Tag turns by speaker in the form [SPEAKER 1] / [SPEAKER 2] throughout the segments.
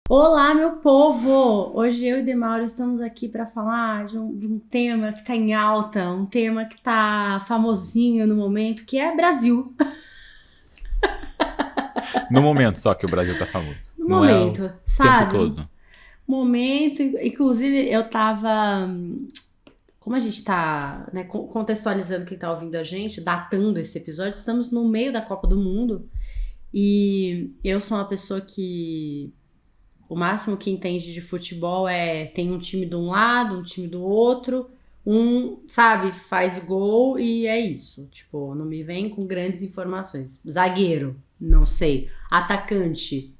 [SPEAKER 1] Olá, meu povo! Hoje eu e Demauro estamos aqui para falar de um tema que está em alta, um tema que está famosinho no momento, que é Brasil.
[SPEAKER 2] No momento só que o Brasil tá famoso.
[SPEAKER 1] No
[SPEAKER 2] Não é o
[SPEAKER 1] momento,
[SPEAKER 2] tempo
[SPEAKER 1] sabe?
[SPEAKER 2] todo.
[SPEAKER 1] Momento, inclusive eu tava. Como a gente tá, né, contextualizando quem tá ouvindo a gente, datando esse episódio, estamos no meio da Copa do Mundo e eu sou uma pessoa que o máximo que entende de futebol tem um time de um lado, um time do outro, sabe, faz gol e é isso. Tipo, não me vem com grandes informações. Zagueiro, não sei. Atacante,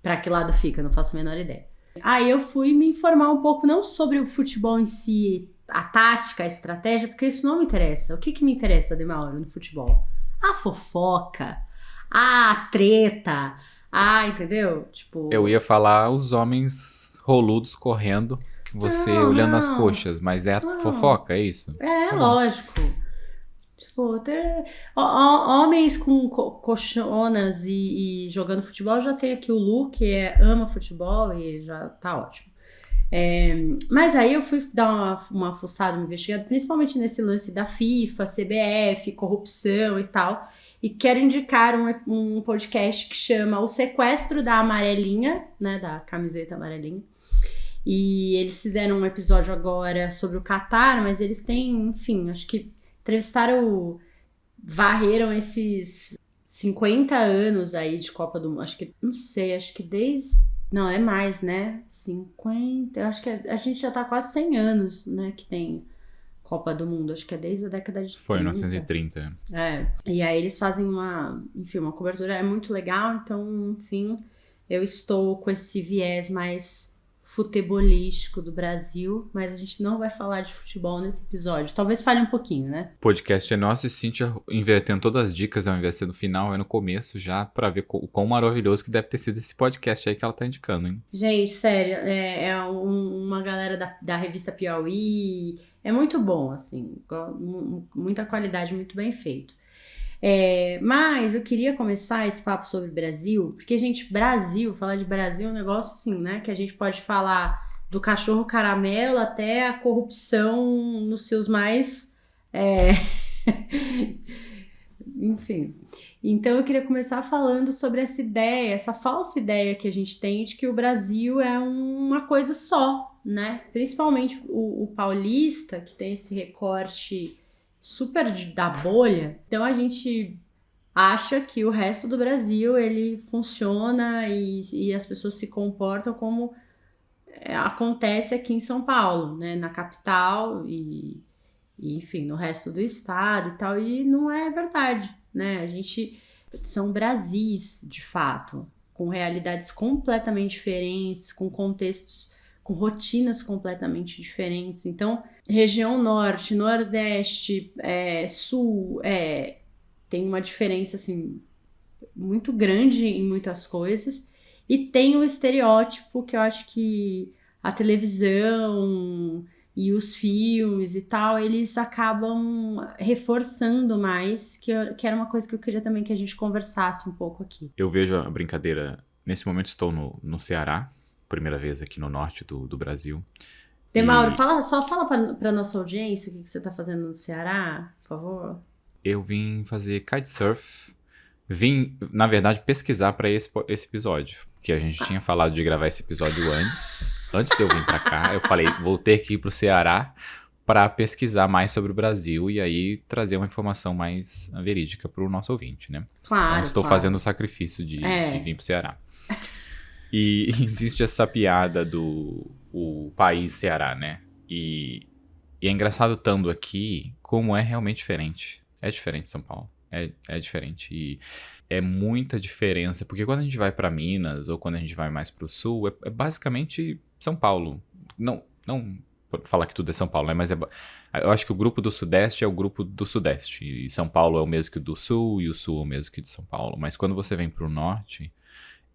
[SPEAKER 1] pra que lado fica? Não faço a menor ideia. Aí eu fui me informar um pouco, não sobre o futebol em si, a tática, a estratégia, porque isso não me interessa. O que me interessa, Demauro, no futebol? A fofoca, a treta, entendeu?
[SPEAKER 2] Eu
[SPEAKER 1] Tipo,
[SPEAKER 2] ia falar os homens roludos correndo, que você
[SPEAKER 1] não,
[SPEAKER 2] olhando as
[SPEAKER 1] não,
[SPEAKER 2] coxas, mas é a
[SPEAKER 1] não.
[SPEAKER 2] fofoca, é isso?
[SPEAKER 1] É
[SPEAKER 2] Tá bom.
[SPEAKER 1] lógico. Tipo, homens com coxonas e jogando futebol, já tem aqui o Lu, que ama futebol e já tá ótimo. Mas aí eu fui dar uma fuçada, uma investigada, principalmente nesse lance da FIFA, CBF, corrupção e tal. E quero indicar um podcast que chama O Sequestro da Amarelinha, né, da camiseta amarelinha. E eles fizeram um episódio agora sobre o Catar, mas eles têm, enfim, acho que varreram esses 50 anos aí de Copa do Mundo. Acho que, não sei, acho que desde. Não, é mais, né? 50. Eu acho que a gente já tá quase 100 anos, né? Que tem Copa do Mundo. Acho que é desde a década de
[SPEAKER 2] Foi em
[SPEAKER 1] 30.
[SPEAKER 2] 1930.
[SPEAKER 1] E aí eles fazem uma cobertura, é muito legal. Então, enfim, eu estou com esse viés mais futebolístico do Brasil, mas a gente não vai falar de futebol nesse episódio. Talvez fale um pouquinho, né?
[SPEAKER 2] O podcast é nosso e Cíntia invertendo todas as dicas ao invés de ser no final, é no começo já, pra ver o quão maravilhoso que deve ter sido esse podcast aí que ela tá indicando, hein?
[SPEAKER 1] Gente, sério, uma galera da revista Piauí. É muito bom, assim, muita qualidade, muito bem feito. Mas eu queria começar esse papo sobre Brasil, porque, gente, falar de Brasil é um negócio assim, né? Que a gente pode falar do cachorro caramelo até a corrupção nos seus mais. Enfim. Então eu queria começar falando sobre essa ideia, essa falsa ideia que a gente tem de que o Brasil é uma coisa só, né? Principalmente o paulista, que tem esse recorte super da bolha. Então a gente acha que o resto do Brasil ele funciona e as pessoas se comportam como acontece aqui em São Paulo, né? Na capital e, enfim, no resto do estado e tal, e não é verdade, né? A gente são Brasis, de fato, com realidades completamente diferentes, com contextos, com rotinas completamente diferentes. Então, região norte, nordeste, sul, tem uma diferença, assim, muito grande em muitas coisas, e tem o estereótipo que eu acho que a televisão e os filmes e tal, eles acabam reforçando mais, que era uma coisa que eu queria também que a gente conversasse um pouco aqui.
[SPEAKER 2] Eu vejo a brincadeira. Nesse momento estou no Ceará, primeira vez aqui no norte do Brasil.
[SPEAKER 1] Demauro,
[SPEAKER 2] E
[SPEAKER 1] só fala pra nossa audiência o que você tá fazendo no Ceará, por favor.
[SPEAKER 2] eu vim fazer kitesurf. Vim, na verdade, pesquisar pra esse episódio. Que a gente tinha falado de gravar esse episódio antes. Antes de eu vir pra cá, eu falei, vou ter que ir pro Ceará pra pesquisar mais sobre o Brasil e aí trazer uma informação mais verídica pro nosso ouvinte, né? Então
[SPEAKER 1] Claro,
[SPEAKER 2] estou fazendo
[SPEAKER 1] claro.
[SPEAKER 2] o sacrifício de
[SPEAKER 1] É,
[SPEAKER 2] vir pro Ceará. E existe essa piada do o país Ceará, né? E é engraçado estando aqui como é realmente diferente. É diferente de São Paulo. É diferente. E é muita diferença. Porque quando a gente vai pra Minas ou quando a gente vai mais pro sul, é basicamente São Paulo. Não falar que tudo é São Paulo, né? Mas eu acho que o grupo do Sudeste é o grupo do Sudeste. E São Paulo é o mesmo que o do Sul e o Sul é o mesmo que o de São Paulo. Mas quando você vem pro Norte,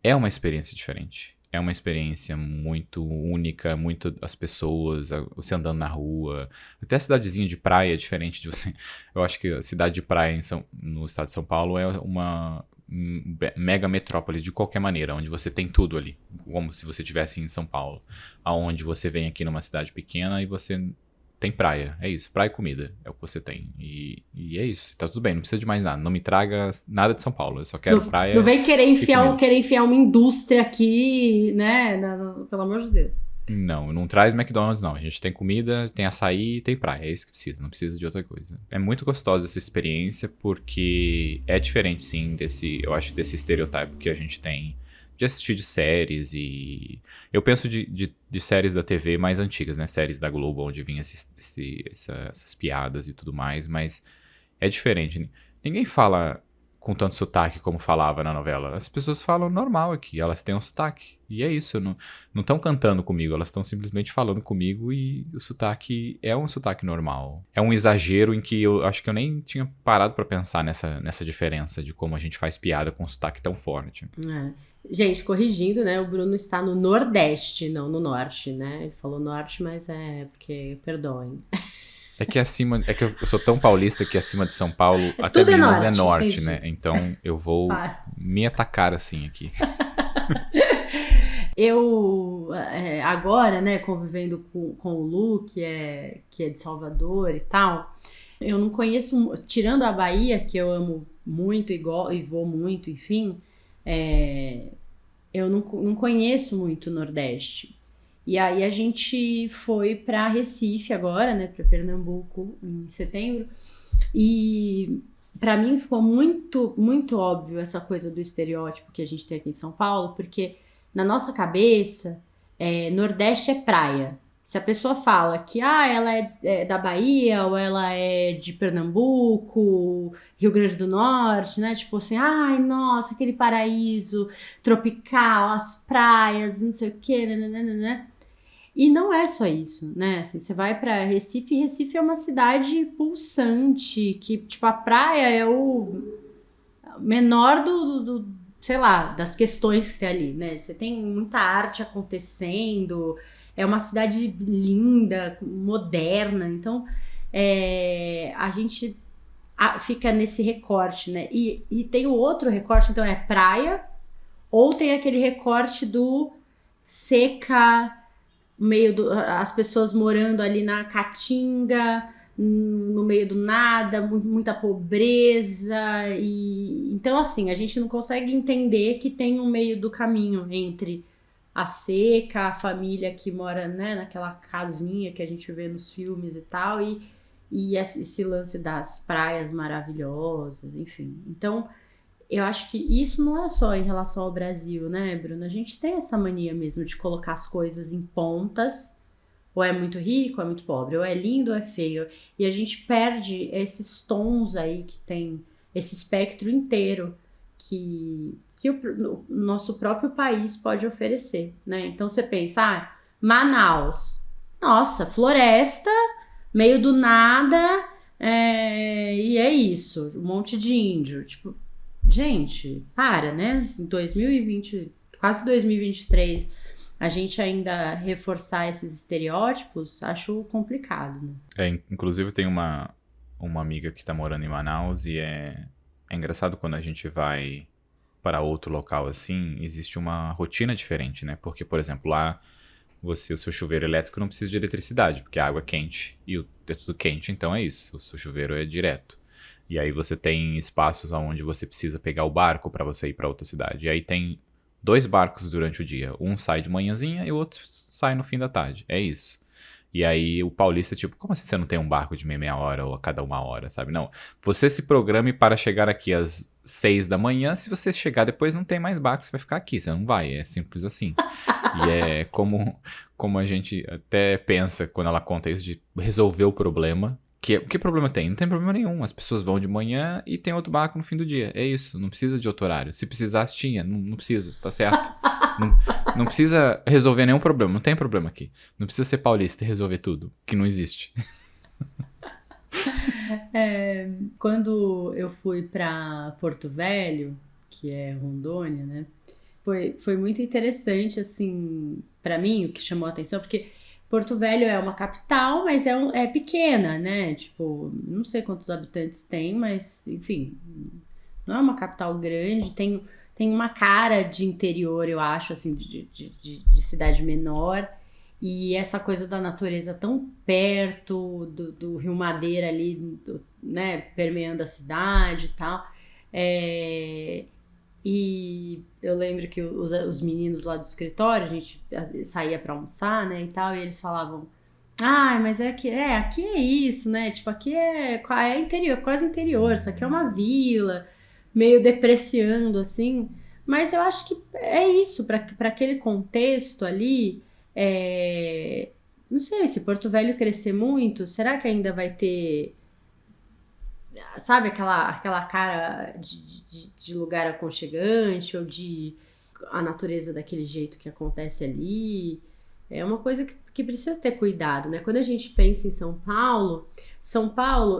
[SPEAKER 2] é uma experiência diferente. É uma experiência muito única, muito as pessoas, você andando na rua. Até a cidadezinha de praia é diferente de você. Eu acho que a cidade de praia no estado de São Paulo é uma mega metrópole de qualquer maneira, onde você tem tudo ali, como se você estivesse em São Paulo, aonde você vem aqui numa cidade pequena e você tem praia, é isso, praia e comida, é o que você tem, e é isso, tá tudo bem, não precisa de mais nada, não me traga nada de São Paulo, eu só quero praia
[SPEAKER 1] Não vem querer
[SPEAKER 2] e comida.
[SPEAKER 1] querer enfiar uma indústria aqui, né? Pelo amor de Deus.
[SPEAKER 2] Não, não traz McDonald's não, a gente tem comida, tem açaí e tem praia, é isso que precisa, não precisa de outra coisa. É muito gostosa essa experiência porque é diferente sim eu acho desse estereotipo que a gente tem de assistir de séries e... Eu penso de séries da TV mais antigas, né, séries da Globo onde vinha essas piadas e tudo mais, mas é diferente. Ninguém fala com tanto sotaque como falava na novela. As pessoas falam normal aqui, elas têm um sotaque. E é isso, não estão cantando comigo, elas estão simplesmente falando comigo e o sotaque é um sotaque normal. É um exagero em que eu acho que eu nem tinha parado pra pensar nessa diferença de como a gente faz piada com um sotaque tão forte.
[SPEAKER 1] É. Gente, corrigindo, né? O Bruno está no Nordeste, não no Norte, né? Ele falou Norte, mas é porque, perdoem.
[SPEAKER 2] É que eu sou tão paulista que acima de São Paulo, até
[SPEAKER 1] Tudo é
[SPEAKER 2] Minas é
[SPEAKER 1] norte,
[SPEAKER 2] norte,
[SPEAKER 1] entendi.
[SPEAKER 2] né? Então eu vou me atacar assim aqui.
[SPEAKER 1] Eu, agora, né, convivendo com o Lu, que é de Salvador e tal, eu não conheço, tirando a Bahia, que eu amo muito e vou muito, enfim, eu não conheço muito o Nordeste. E aí a gente foi para Recife agora, né, para Pernambuco em setembro, e para mim ficou muito, muito óbvio essa coisa do estereótipo que a gente tem aqui em São Paulo, porque na nossa cabeça, Nordeste é praia. Se a pessoa fala que ela é da Bahia ou ela é de Pernambuco, Rio Grande do Norte, né? Tipo assim, ai, nossa, aquele paraíso tropical, as praias, não sei o quê, né? E não é só isso, né? Assim, você vai pra Recife, e Recife é uma cidade pulsante, que, tipo, a praia é o menor sei lá, das questões que tem ali, né? Você tem muita arte acontecendo, é uma cidade linda, moderna, então a gente fica nesse recorte, né? E tem o outro recorte, então é praia, ou tem aquele recorte do seca, as pessoas morando ali na caatinga, no meio do nada, muita pobreza, e então assim, a gente não consegue entender que tem um meio do caminho entre a seca, a família que mora, né, naquela casinha que a gente vê nos filmes e tal, e esse lance das praias maravilhosas, enfim. Então, eu acho que isso não é só em relação ao Brasil, né, Bruno? A gente tem essa mania mesmo de colocar as coisas em pontas, ou é muito rico, ou é muito pobre, ou é lindo, ou é feio. E a gente perde esses tons aí que tem esse espectro inteiro que o nosso próprio país pode oferecer, né? Então você pensa, Manaus, nossa, floresta, meio do nada, e é isso, um monte de índio, tipo, gente, para, né? Em 2020, quase 2023, a gente ainda reforçar esses estereótipos, acho complicado, né?
[SPEAKER 2] Inclusive tem uma amiga que tá morando em Manaus e é engraçado quando a gente vai para outro local assim, existe uma rotina diferente, né? Porque, por exemplo, lá o seu chuveiro elétrico não precisa de eletricidade, porque a água é quente e é tudo quente, então é isso, o seu chuveiro é direto. E aí você tem espaços onde você precisa pegar o barco para você ir para outra cidade. E aí tem 2 barcos durante o dia. Um sai de manhãzinha e o outro sai no fim da tarde. É isso. E aí o paulista, tipo, como assim você não tem um barco de meia hora ou a cada 1 hora, sabe? Não. Você se programe para chegar aqui às 6 da manhã. Se você chegar depois, não tem mais barco, você vai ficar aqui. Você não vai. É simples assim. E é como a gente até pensa quando ela conta isso de resolver o problema. Que problema tem? Não tem problema nenhum. As pessoas vão de manhã e tem outro barco no fim do dia. É isso. Não precisa de outro horário. Se precisasse, tinha. Não precisa. Tá certo. Não precisa resolver nenhum problema. Não tem problema aqui. Não precisa ser paulista e resolver tudo. Que não existe.
[SPEAKER 1] Quando eu fui para Porto Velho, que é Rondônia, né? Foi muito interessante, assim, para mim, o que chamou a atenção, porque Porto Velho é uma capital, mas é pequena, né? Tipo, não sei quantos habitantes tem, mas, enfim, não é uma capital grande, tem uma cara de interior, eu acho, assim, de cidade menor. E essa coisa da natureza tão perto do Rio Madeira ali, né, permeando a cidade e tal. E eu lembro que os meninos lá do escritório, a gente saía pra almoçar, né, e tal, e eles falavam, mas aqui é isso, né, tipo, aqui é interior, quase interior, isso aqui é uma vila, meio depreciando, assim, mas eu acho que é isso, para aquele contexto ali, não sei, se Porto Velho crescer muito, será que ainda vai ter, sabe, aquela cara de lugar aconchegante, ou de a natureza daquele jeito que acontece ali? É uma coisa que precisa ter cuidado, né? Quando a gente pensa em São Paulo,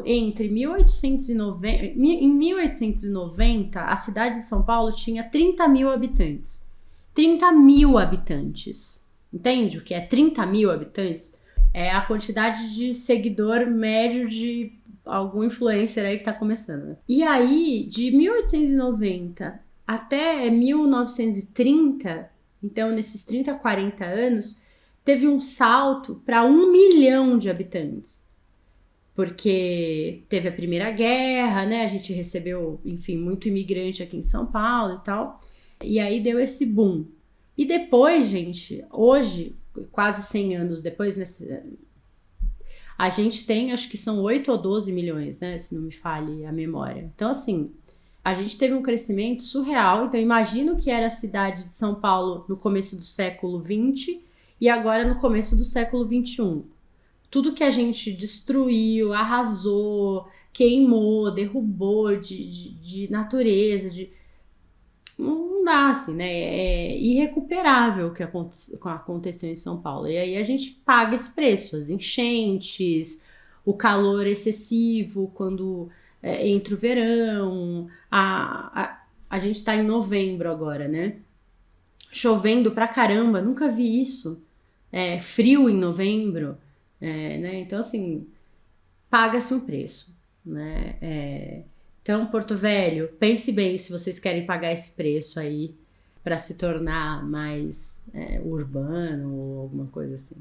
[SPEAKER 1] entre 1890, em 1890, a cidade de São Paulo tinha 30 mil habitantes. 30 mil habitantes. Entende o que é 30 mil habitantes? É a quantidade de seguidor médio de algum influencer aí que tá começando, né? E aí, de 1890 até 1930, então nesses 30, 40 anos, teve um salto para 1 milhão de habitantes. Porque teve a Primeira Guerra, né? A gente recebeu, enfim, muito imigrante aqui em São Paulo e tal. E aí deu esse boom. E depois, gente, hoje, quase 100 anos depois, a gente tem, acho que são 8 ou 12 milhões, né? Se não me falhe a memória. Então, assim, a gente teve um crescimento surreal. Então, imagina o que era a cidade de São Paulo no começo do século XX e agora no começo do século XXI. Tudo que a gente destruiu, arrasou, queimou, derrubou de natureza, não dá, assim, né? É irrecuperável o que aconteceu em São Paulo. E aí a gente paga esse preço, as enchentes, o calor excessivo quando entra o verão. A gente tá em novembro agora, né? Chovendo pra caramba, nunca vi isso. Frio em novembro, né? Então, assim, paga-se um preço, né? Então, Porto Velho, pense bem se vocês querem pagar esse preço aí para se tornar mais urbano ou alguma coisa assim.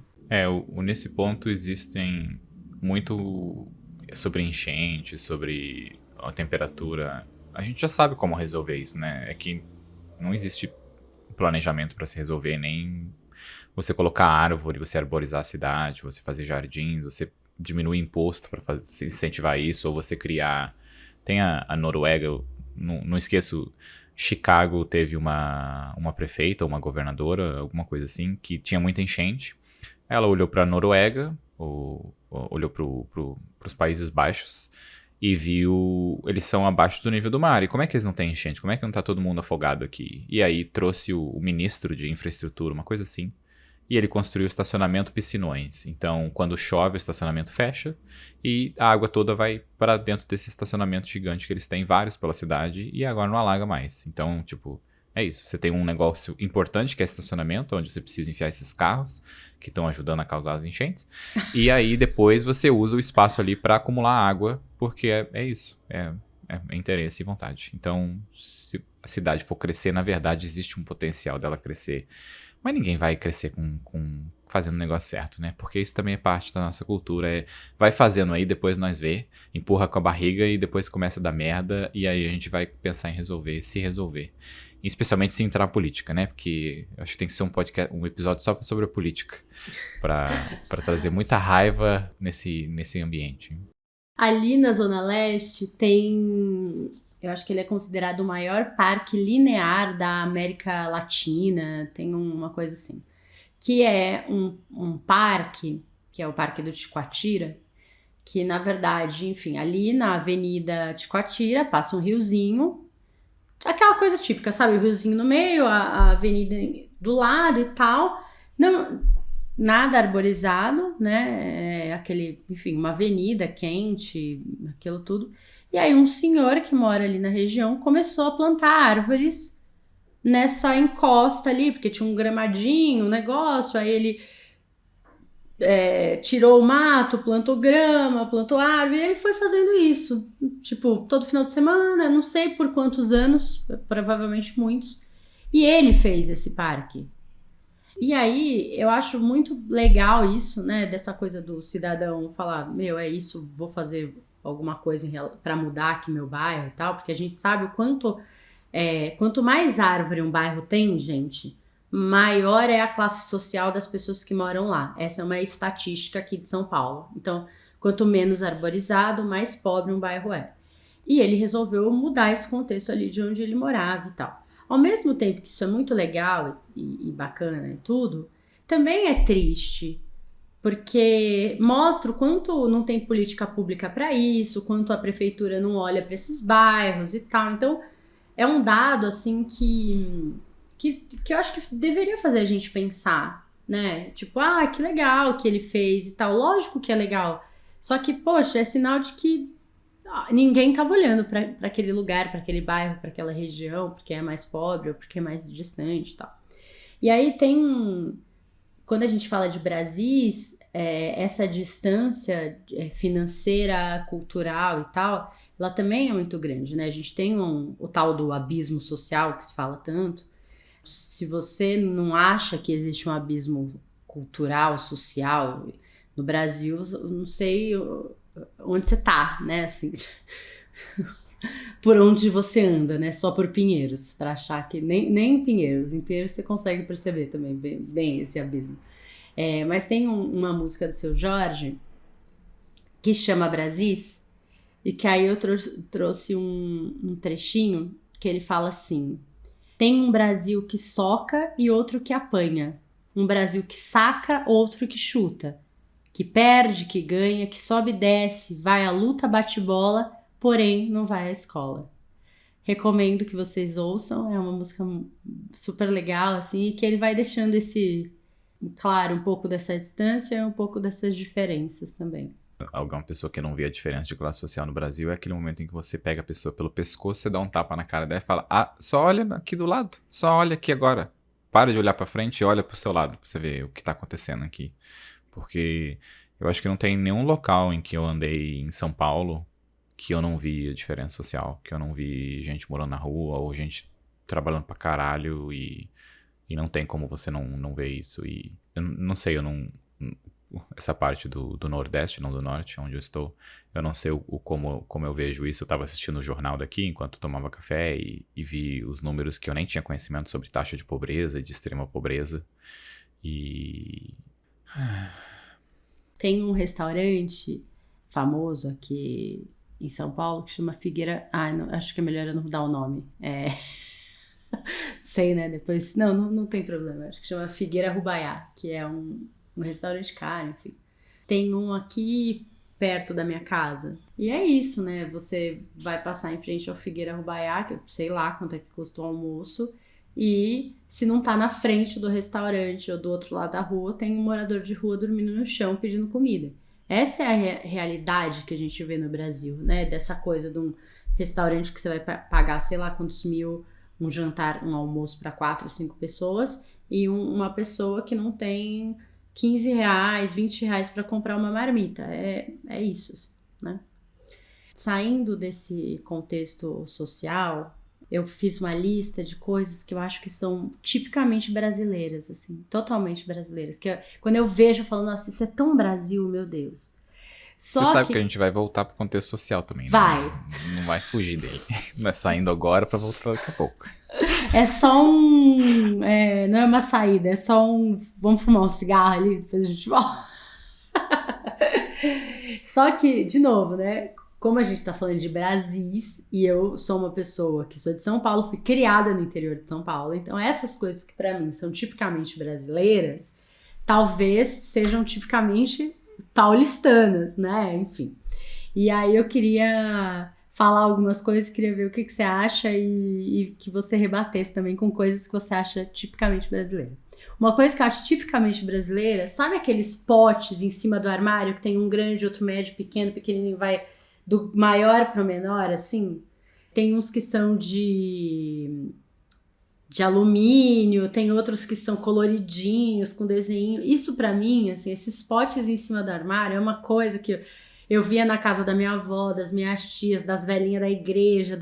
[SPEAKER 2] Nesse ponto existem muito sobre enchente, sobre a temperatura. A gente já sabe como resolver isso, né? É que não existe planejamento para se resolver, nem você colocar árvore, você arborizar a cidade, você fazer jardins, você diminuir imposto para incentivar isso, ou você criar... Tem a Noruega, eu não esqueço, Chicago teve uma prefeita, uma governadora, alguma coisa assim, que tinha muita enchente. Ela olhou para a Noruega, olhou para os Países Baixos e viu, eles são abaixo do nível do mar. E como é que eles não têm enchente? Como é que não tá todo mundo afogado aqui? E aí trouxe o ministro de infraestrutura, uma coisa assim, e ele construiu o estacionamento Piscinões. Então, quando chove, o estacionamento fecha e a água toda vai para dentro desse estacionamento gigante que eles têm, vários pela cidade, e agora não alaga mais. Então, tipo, é isso. Você tem um negócio importante que é estacionamento, onde você precisa enfiar esses carros que estão ajudando a causar as enchentes. E aí, depois, você usa o espaço ali para acumular água, porque é isso. É interesse e vontade. Então, se a cidade for crescer, na verdade, existe um potencial dela crescer. Mas ninguém vai crescer com fazendo o negócio certo, né? Porque isso também é parte da nossa cultura. Vai fazendo aí, depois nós vê, empurra com a barriga e depois começa a dar merda. E aí a gente vai pensar em resolver, se resolver. Especialmente se entrar na política, né? Porque acho que tem que ser um episódio só sobre a política. Pra trazer muita raiva nesse ambiente.
[SPEAKER 1] Ali na Zona Leste tem... Eu acho que ele é considerado o maior parque linear da América Latina, tem uma coisa assim. Que é um parque, que é o Parque do Ticoatira, que na verdade, enfim, ali na Avenida Ticoatira passa um riozinho, aquela coisa típica, sabe? O riozinho no meio, a avenida do lado e tal. Não, nada arborizado, né? Enfim, uma avenida quente, aquilo tudo. E aí um senhor que mora ali na região começou a plantar árvores nessa encosta ali, porque tinha um gramadinho, um negócio, aí ele tirou o mato, plantou grama, plantou árvore, e ele foi fazendo isso. Tipo, todo final de semana, não sei por quantos anos, provavelmente muitos. E ele fez esse parque. E aí, eu acho muito legal isso, né? Dessa coisa do cidadão falar, meu, é isso, vou fazer alguma coisa para mudar aqui meu bairro e tal, porque a gente sabe o quanto mais árvore um bairro tem, gente, maior é a classe social das pessoas que moram lá. Essa é uma estatística aqui de São Paulo. Então, quanto menos arborizado, mais pobre um bairro é. E ele resolveu mudar esse contexto ali de onde ele morava e tal. Ao mesmo tempo que isso é muito legal e bacana e tudo, também é triste, porque mostra o quanto não tem política pública para isso, quanto a prefeitura não olha para esses bairros e tal. Então, é um dado, assim, que eu acho que deveria fazer a gente pensar, né? Tipo, que legal que ele fez e tal. Lógico que é legal. Só que, poxa, é sinal de que ninguém tava olhando para aquele lugar, para aquele bairro, para aquela região, porque é mais pobre ou porque é mais distante e tal. E aí quando a gente fala de Brasis, essa distância financeira, cultural e tal, ela também é muito grande, né? A gente tem o tal do abismo social que se fala tanto. Se você não acha que existe um abismo cultural, social, no Brasil, eu não sei onde você tá, né? Assim, por onde você anda, né? Só por Pinheiros, para achar que nem em Pinheiros. Em Pinheiros você consegue perceber também bem esse abismo. Mas tem uma música do Seu Jorge que chama Brasis, e que aí eu trouxe um trechinho que ele fala assim: tem um Brasil que soca e outro que apanha. Um Brasil que saca, outro que chuta. Que perde, que ganha, que sobe e desce, vai à luta, bate bola, porém não vai à escola. Recomendo que vocês ouçam, é uma música super legal, assim, e que ele vai deixando claro, um pouco dessa distância e um pouco dessas diferenças também.
[SPEAKER 2] Alguma pessoa que não vê a diferença de classe social no Brasil é aquele momento em que você pega a pessoa pelo pescoço, você dá um tapa na cara dela e fala: só olha aqui do lado, só olha aqui agora. Para de olhar pra frente e olha pro seu lado pra você ver o que tá acontecendo aqui. Porque eu acho que não tem nenhum local em que eu andei em São Paulo que eu não vi a diferença social, que eu não vi gente morando na rua ou gente trabalhando pra caralho e não tem como você não ver isso. E eu não sei, essa parte do Nordeste, não do Norte, onde eu estou, eu não sei como eu vejo isso. Eu estava assistindo o jornal daqui enquanto tomava café e vi os números que eu nem tinha conhecimento sobre taxa de pobreza e de extrema pobreza. E...
[SPEAKER 1] Tem um restaurante famoso aqui em São Paulo que chama Figueira... não, acho que é melhor eu não dar o nome. Sei, né? Depois... Não tem problema. Acho que chama Figueira Rubaiá, que é um restaurante caro, enfim. Tem um aqui perto da minha casa. E é isso, né? Você vai passar em frente ao Figueira Rubaiá, que eu sei lá quanto é que custa o almoço, e se não tá na frente do restaurante ou do outro lado da rua, tem um morador de rua dormindo no chão pedindo comida. Essa é a realidade que a gente vê no Brasil, né? Dessa coisa de um restaurante que você vai pagar, sei lá quantos mil, um jantar, um almoço para 4 ou 5 pessoas, e uma pessoa que não tem 15 reais, 20 reais para comprar uma marmita. É isso, assim, né? Saindo desse contexto social, eu fiz uma lista de coisas que eu acho que são tipicamente brasileiras, assim, totalmente brasileiras. Quando eu vejo, eu falo, nossa, isso é tão Brasil, meu Deus.
[SPEAKER 2] Você sabe que a gente vai voltar pro contexto social também, né?
[SPEAKER 1] Vai.
[SPEAKER 2] Não vai fugir dele. Não é saindo agora pra voltar daqui a pouco.
[SPEAKER 1] É só não é uma saída, é só vamos fumar um cigarro ali, depois a gente volta. Só que, de novo, né? Como a gente tá falando de Brasis, e eu sou uma pessoa que sou de São Paulo, fui criada no interior de São Paulo, então essas coisas que pra mim são tipicamente brasileiras, talvez sejam tipicamente paulistanas, né? Enfim. E aí eu queria falar algumas coisas, queria ver o que você acha e que você rebatesse também com coisas que você acha tipicamente brasileira. Uma coisa que eu acho tipicamente brasileira, sabe aqueles potes em cima do armário que tem um grande, outro médio, pequenininho, vai do maior para o menor, assim? Tem uns que são de de alumínio, tem outros que são coloridinhos, com desenho. Isso pra mim, assim, esses potes em cima do armário é uma coisa que eu via na casa da minha avó, das minhas tias, das velhinhas da igreja,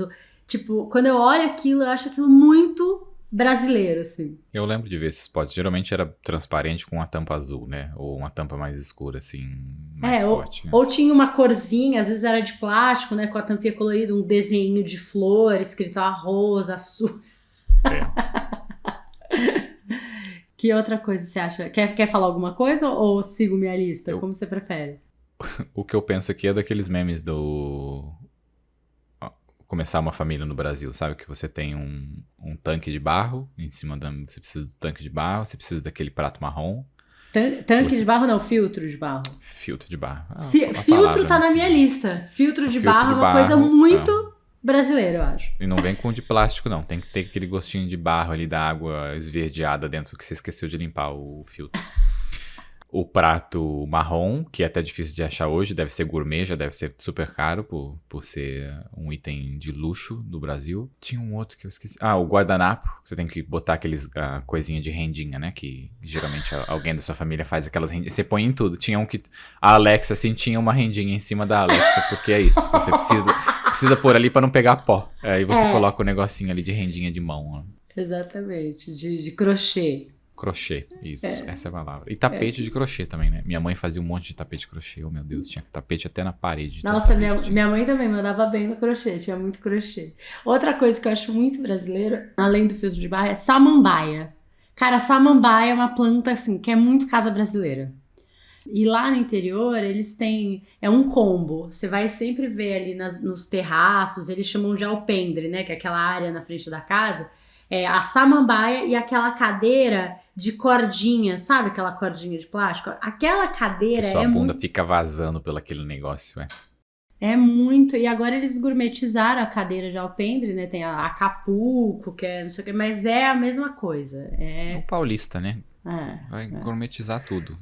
[SPEAKER 1] tipo, quando eu olho aquilo, eu acho aquilo muito brasileiro, assim.
[SPEAKER 2] Eu lembro de ver esses potes. Geralmente era transparente com uma tampa azul, né? Ou uma tampa mais escura, assim, mais forte.
[SPEAKER 1] Ou tinha uma corzinha, às vezes era de plástico, né, com a tampinha colorida, um desenho de flor, escrito arroz, açúcar. Que outra coisa você acha? Quer falar alguma coisa ou sigo minha lista? Como você prefere?
[SPEAKER 2] O que eu penso aqui é daqueles memes do... Começar uma família no Brasil, sabe? Que você tem um tanque de barro em cima da... Você precisa do tanque de barro, você precisa daquele prato marrom.
[SPEAKER 1] Tanque de barro não, filtro de barro.
[SPEAKER 2] Filtro de barro.
[SPEAKER 1] Filtro tá na minha lista. Filtro de barro é uma coisa muito brasileira, eu acho.
[SPEAKER 2] E não vem com de plástico, não. Tem que ter aquele gostinho de barro ali da água esverdeada dentro que você esqueceu de limpar o filtro. O prato marrom, que é até difícil de achar hoje, deve ser gourmet, já deve ser super caro por ser um item de luxo do Brasil. Tinha um outro que eu esqueci. O guardanapo. Você tem que botar aqueles coisinha de rendinha, né? Que geralmente alguém da sua família faz aquelas rendinhas. Você põe em tudo. Tinha um que... A Alexa, assim, tinha uma rendinha em cima da Alexa, porque é isso. Você precisa pôr ali pra não pegar pó. Aí você coloca o negocinho ali de rendinha de mão. Ó.
[SPEAKER 1] Exatamente. De crochê.
[SPEAKER 2] Crochê, isso, essa é a palavra. E tapete de crochê também, né? Minha mãe fazia um monte de tapete de crochê, oh meu Deus, tinha tapete até na parede.
[SPEAKER 1] Nossa, minha mãe também mandava bem no crochê, tinha muito crochê. Outra coisa que eu acho muito brasileira, além do filtro de barro, é samambaia. Cara, samambaia é uma planta, assim, que é muito casa brasileira. E lá no interior, eles têm... É um combo. Você vai sempre ver ali nos terraços, eles chamam de alpendre, né? Que é aquela área na frente da casa. A samambaia e aquela cadeira de cordinha, sabe aquela cordinha de plástico? Aquela cadeira
[SPEAKER 2] sua bunda fica vazando pelo aquele negócio,
[SPEAKER 1] É muito, e agora eles gourmetizaram a cadeira de alpendre, né? Tem a Acapulco, que é não sei o que, mas é a mesma coisa.
[SPEAKER 2] O paulista, né? Vai gourmetizar tudo.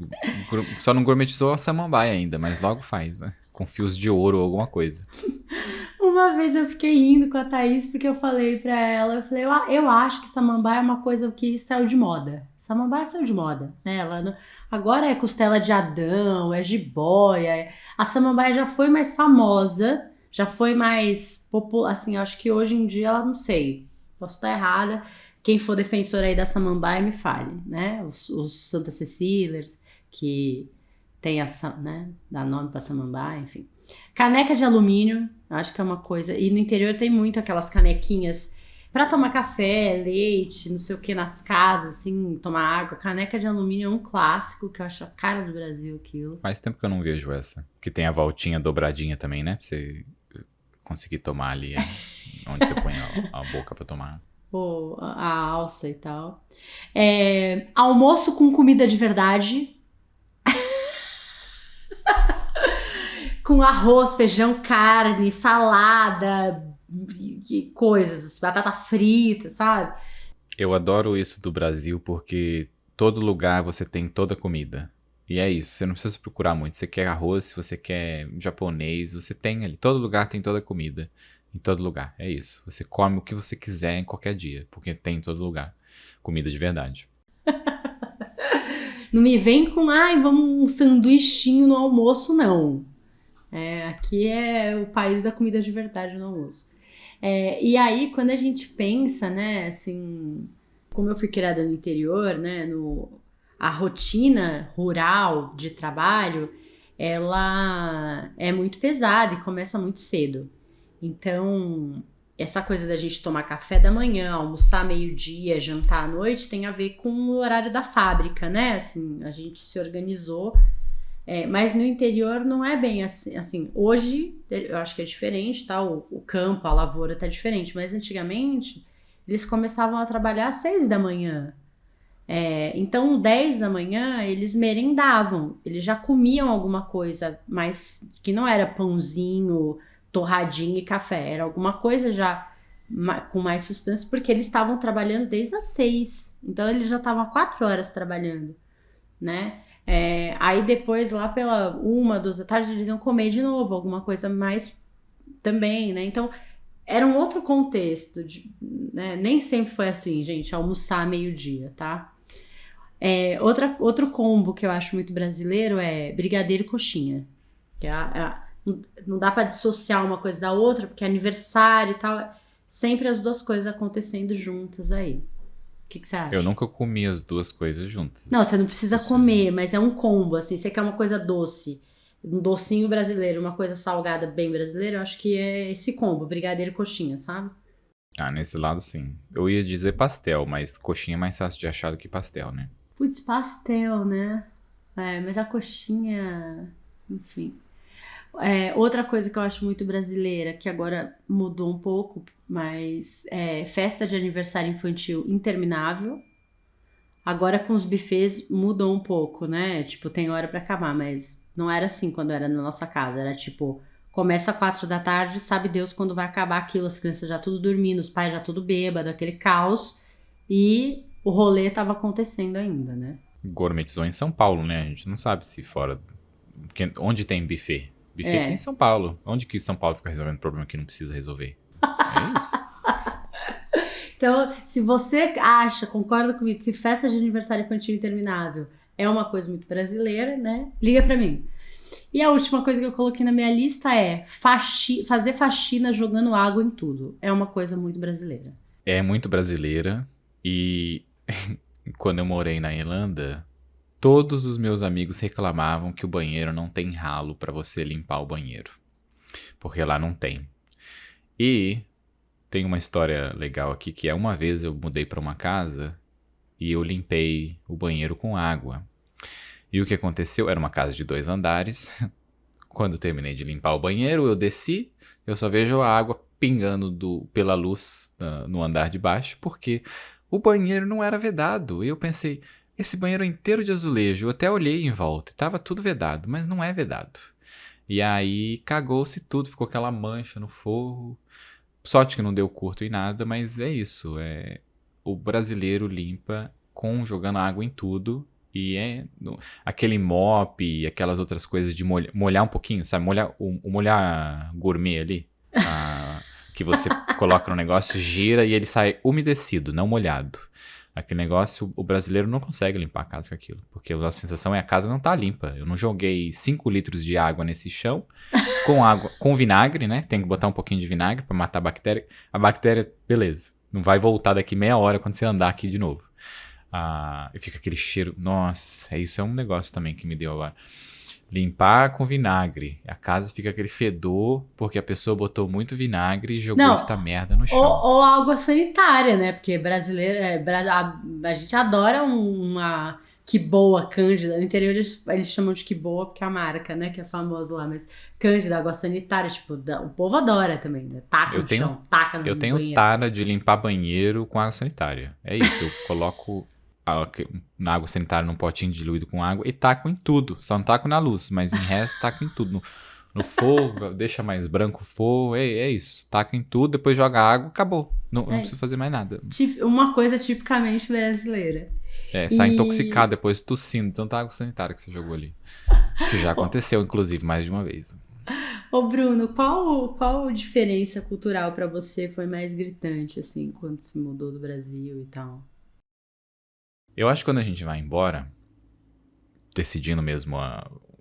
[SPEAKER 2] Só não gourmetizou a samambaia ainda, mas logo faz, né? Com fios de ouro ou alguma coisa.
[SPEAKER 1] Uma vez eu fiquei rindo com a Thaís porque eu falei pra ela, eu acho que samambaia é uma coisa que saiu de moda. Samambaia saiu de moda, né? Agora é costela de Adão, é jiboia. A samambaia já foi mais famosa, já foi mais popular, assim, eu acho que hoje em dia ela não sei, posso estar errada. Quem for defensor aí da samambaia me fale, né? Os Santa Cecílias, que tem né? Dá nome pra samambaia, enfim. Caneca de alumínio, acho que é uma coisa. E no interior tem muito aquelas canequinhas pra tomar café, leite, não sei o que, nas casas, assim, tomar água. Caneca de alumínio é um clássico que eu acho a cara do Brasil aquilo.
[SPEAKER 2] Faz tempo que eu não vejo essa. Que tem a voltinha dobradinha também, né? Pra você conseguir tomar ali onde você põe a boca pra tomar.
[SPEAKER 1] Ou a alça e tal. Almoço com comida de verdade. Com arroz, feijão, carne, salada, coisas, batata frita, sabe?
[SPEAKER 2] Eu adoro isso do Brasil porque todo lugar você tem toda a comida. E é isso, você não precisa procurar muito. Você quer arroz, se você quer japonês, você tem ali. Todo lugar tem toda a comida. Em todo lugar, é isso. Você come o que você quiser em qualquer dia, porque tem em todo lugar. Comida de verdade.
[SPEAKER 1] Não me vem com, vamos um sanduichinho no almoço, não. Aqui é o país da comida de verdade no almoço. E aí, quando a gente pensa, né, assim, como eu fui criada no interior, né, a rotina rural de trabalho, ela é muito pesada e começa muito cedo. Então, essa coisa da gente tomar café da manhã, almoçar meio-dia, jantar à noite, tem a ver com o horário da fábrica, né? Assim, a gente se organizou. Mas no interior não é bem assim. Hoje, eu acho que é diferente, tá? O campo, a lavoura tá diferente. Mas antigamente, eles começavam a trabalhar às 6 da manhã. Então, 10 da manhã, eles merendavam. Eles já comiam alguma coisa, mas que não era pãozinho, torradinho e café. Era alguma coisa já com mais substância, porque eles estavam trabalhando desde as 6. Então, eles já estavam há 4 horas trabalhando, né? Aí depois, lá pela 1, 2 da tarde, eles iam comer de novo, alguma coisa mais também, né? Então, era um outro contexto, né? Nem sempre foi assim, gente, almoçar meio-dia, tá? Outro combo que eu acho muito brasileiro é brigadeiro e coxinha. Que não dá pra dissociar uma coisa da outra, porque é aniversário e tal. Sempre as duas coisas acontecendo juntas aí. O que você
[SPEAKER 2] Eu
[SPEAKER 1] acha?
[SPEAKER 2] nunca comi as duas coisas juntas.
[SPEAKER 1] Não, você não precisa
[SPEAKER 2] Você-
[SPEAKER 1] comer, mas é um combo, assim. Você quer uma coisa doce, um docinho brasileiro, uma coisa salgada bem brasileira, eu acho que é esse combo, brigadeiro e coxinha, sabe?
[SPEAKER 2] Ah, nesse lado sim. Eu ia dizer pastel, mas coxinha é mais fácil de achar do que pastel, né?
[SPEAKER 1] Putz, pastel, né? Mas a coxinha, enfim. Outra coisa que eu acho muito brasileira, que agora mudou um pouco, mas é festa de aniversário infantil interminável. Agora com os buffets mudou um pouco, né? Tipo, tem hora pra acabar, mas não era assim quando era na nossa casa. Era tipo, começa 4 da tarde, sabe Deus quando vai acabar aquilo, as crianças já tudo dormindo, os pais já tudo bêbado, aquele caos. E o rolê tava acontecendo ainda, né?
[SPEAKER 2] Gourmetizou em São Paulo, né? A gente não sabe se fora. Onde tem buffet? Buffet tem em
[SPEAKER 1] É.
[SPEAKER 2] São Paulo. Onde que São Paulo fica resolvendo problema que não precisa resolver? É isso.
[SPEAKER 1] Então, se você acha, concorda comigo, que festa de aniversário infantil interminável é uma coisa muito brasileira, né? Liga pra mim. E a última coisa que eu coloquei na minha lista é fazer faxina jogando água em tudo. É uma coisa muito brasileira.
[SPEAKER 2] É muito brasileira. E quando eu morei na Irlanda, todos os meus amigos reclamavam que o banheiro não tem ralo pra você limpar o banheiro. Porque lá não tem. E tem uma história legal aqui que é uma vez eu mudei pra uma casa e eu limpei o banheiro com água. E o que aconteceu? Era uma casa de 2 andares. Quando eu terminei de limpar o banheiro, eu desci, eu só vejo a água pingando pela luz no andar de baixo, porque o banheiro não era vedado. E eu pensei, esse banheiro é inteiro de azulejo. Eu até olhei em volta, estava tudo vedado, mas não é vedado. E aí cagou-se tudo, ficou aquela mancha no forro. Sorte que não deu curto em nada, mas é isso. O brasileiro limpa jogando água em tudo. E aquele mop e aquelas outras coisas de molhar um pouquinho, sabe? Molhar gourmet ali. Que você coloca no negócio, gira e ele sai umedecido, não molhado. Aquele negócio, o brasileiro não consegue limpar a casa com aquilo. Porque a nossa sensação é a casa não tá limpa. Eu não joguei 5 litros de água nesse chão com vinagre, né? Tem que botar um pouquinho de vinagre pra matar a bactéria. A bactéria, beleza. Não vai voltar daqui meia hora quando você andar aqui de novo. E fica aquele cheiro. Nossa, isso é um negócio também que me deu agora. Limpar com vinagre. A casa fica aquele fedor porque a pessoa botou muito vinagre e jogou
[SPEAKER 1] Não,
[SPEAKER 2] esta merda no
[SPEAKER 1] ou,
[SPEAKER 2] chão.
[SPEAKER 1] ou água sanitária, né? Porque brasileiro, a gente adora uma que boa cândida. No interior eles chamam de que boa porque é a marca, né? Que é famoso lá. Mas cândida, água sanitária, tipo, o povo adora também, né? Taca
[SPEAKER 2] Eu
[SPEAKER 1] no
[SPEAKER 2] tenho,
[SPEAKER 1] chão, taca no
[SPEAKER 2] eu tenho
[SPEAKER 1] banheiro.
[SPEAKER 2] tara de limpar banheiro com água sanitária. É isso, eu coloco na água sanitária num potinho diluído com água e taco em tudo. Só não taco na luz, mas em resto taco em tudo. No forro, deixa mais branco o forro, é isso. Taca em tudo, depois joga água, acabou. Não precisa fazer mais nada.
[SPEAKER 1] Uma coisa tipicamente brasileira.
[SPEAKER 2] Sai
[SPEAKER 1] E,
[SPEAKER 2] intoxicado depois tossindo, tanta água sanitária que você jogou ali. Que já aconteceu, inclusive, mais de uma vez.
[SPEAKER 1] ô Bruno, qual diferença cultural pra você foi mais gritante, assim, quando se mudou do Brasil e tal?
[SPEAKER 2] Eu acho que quando a gente vai embora, decidindo mesmo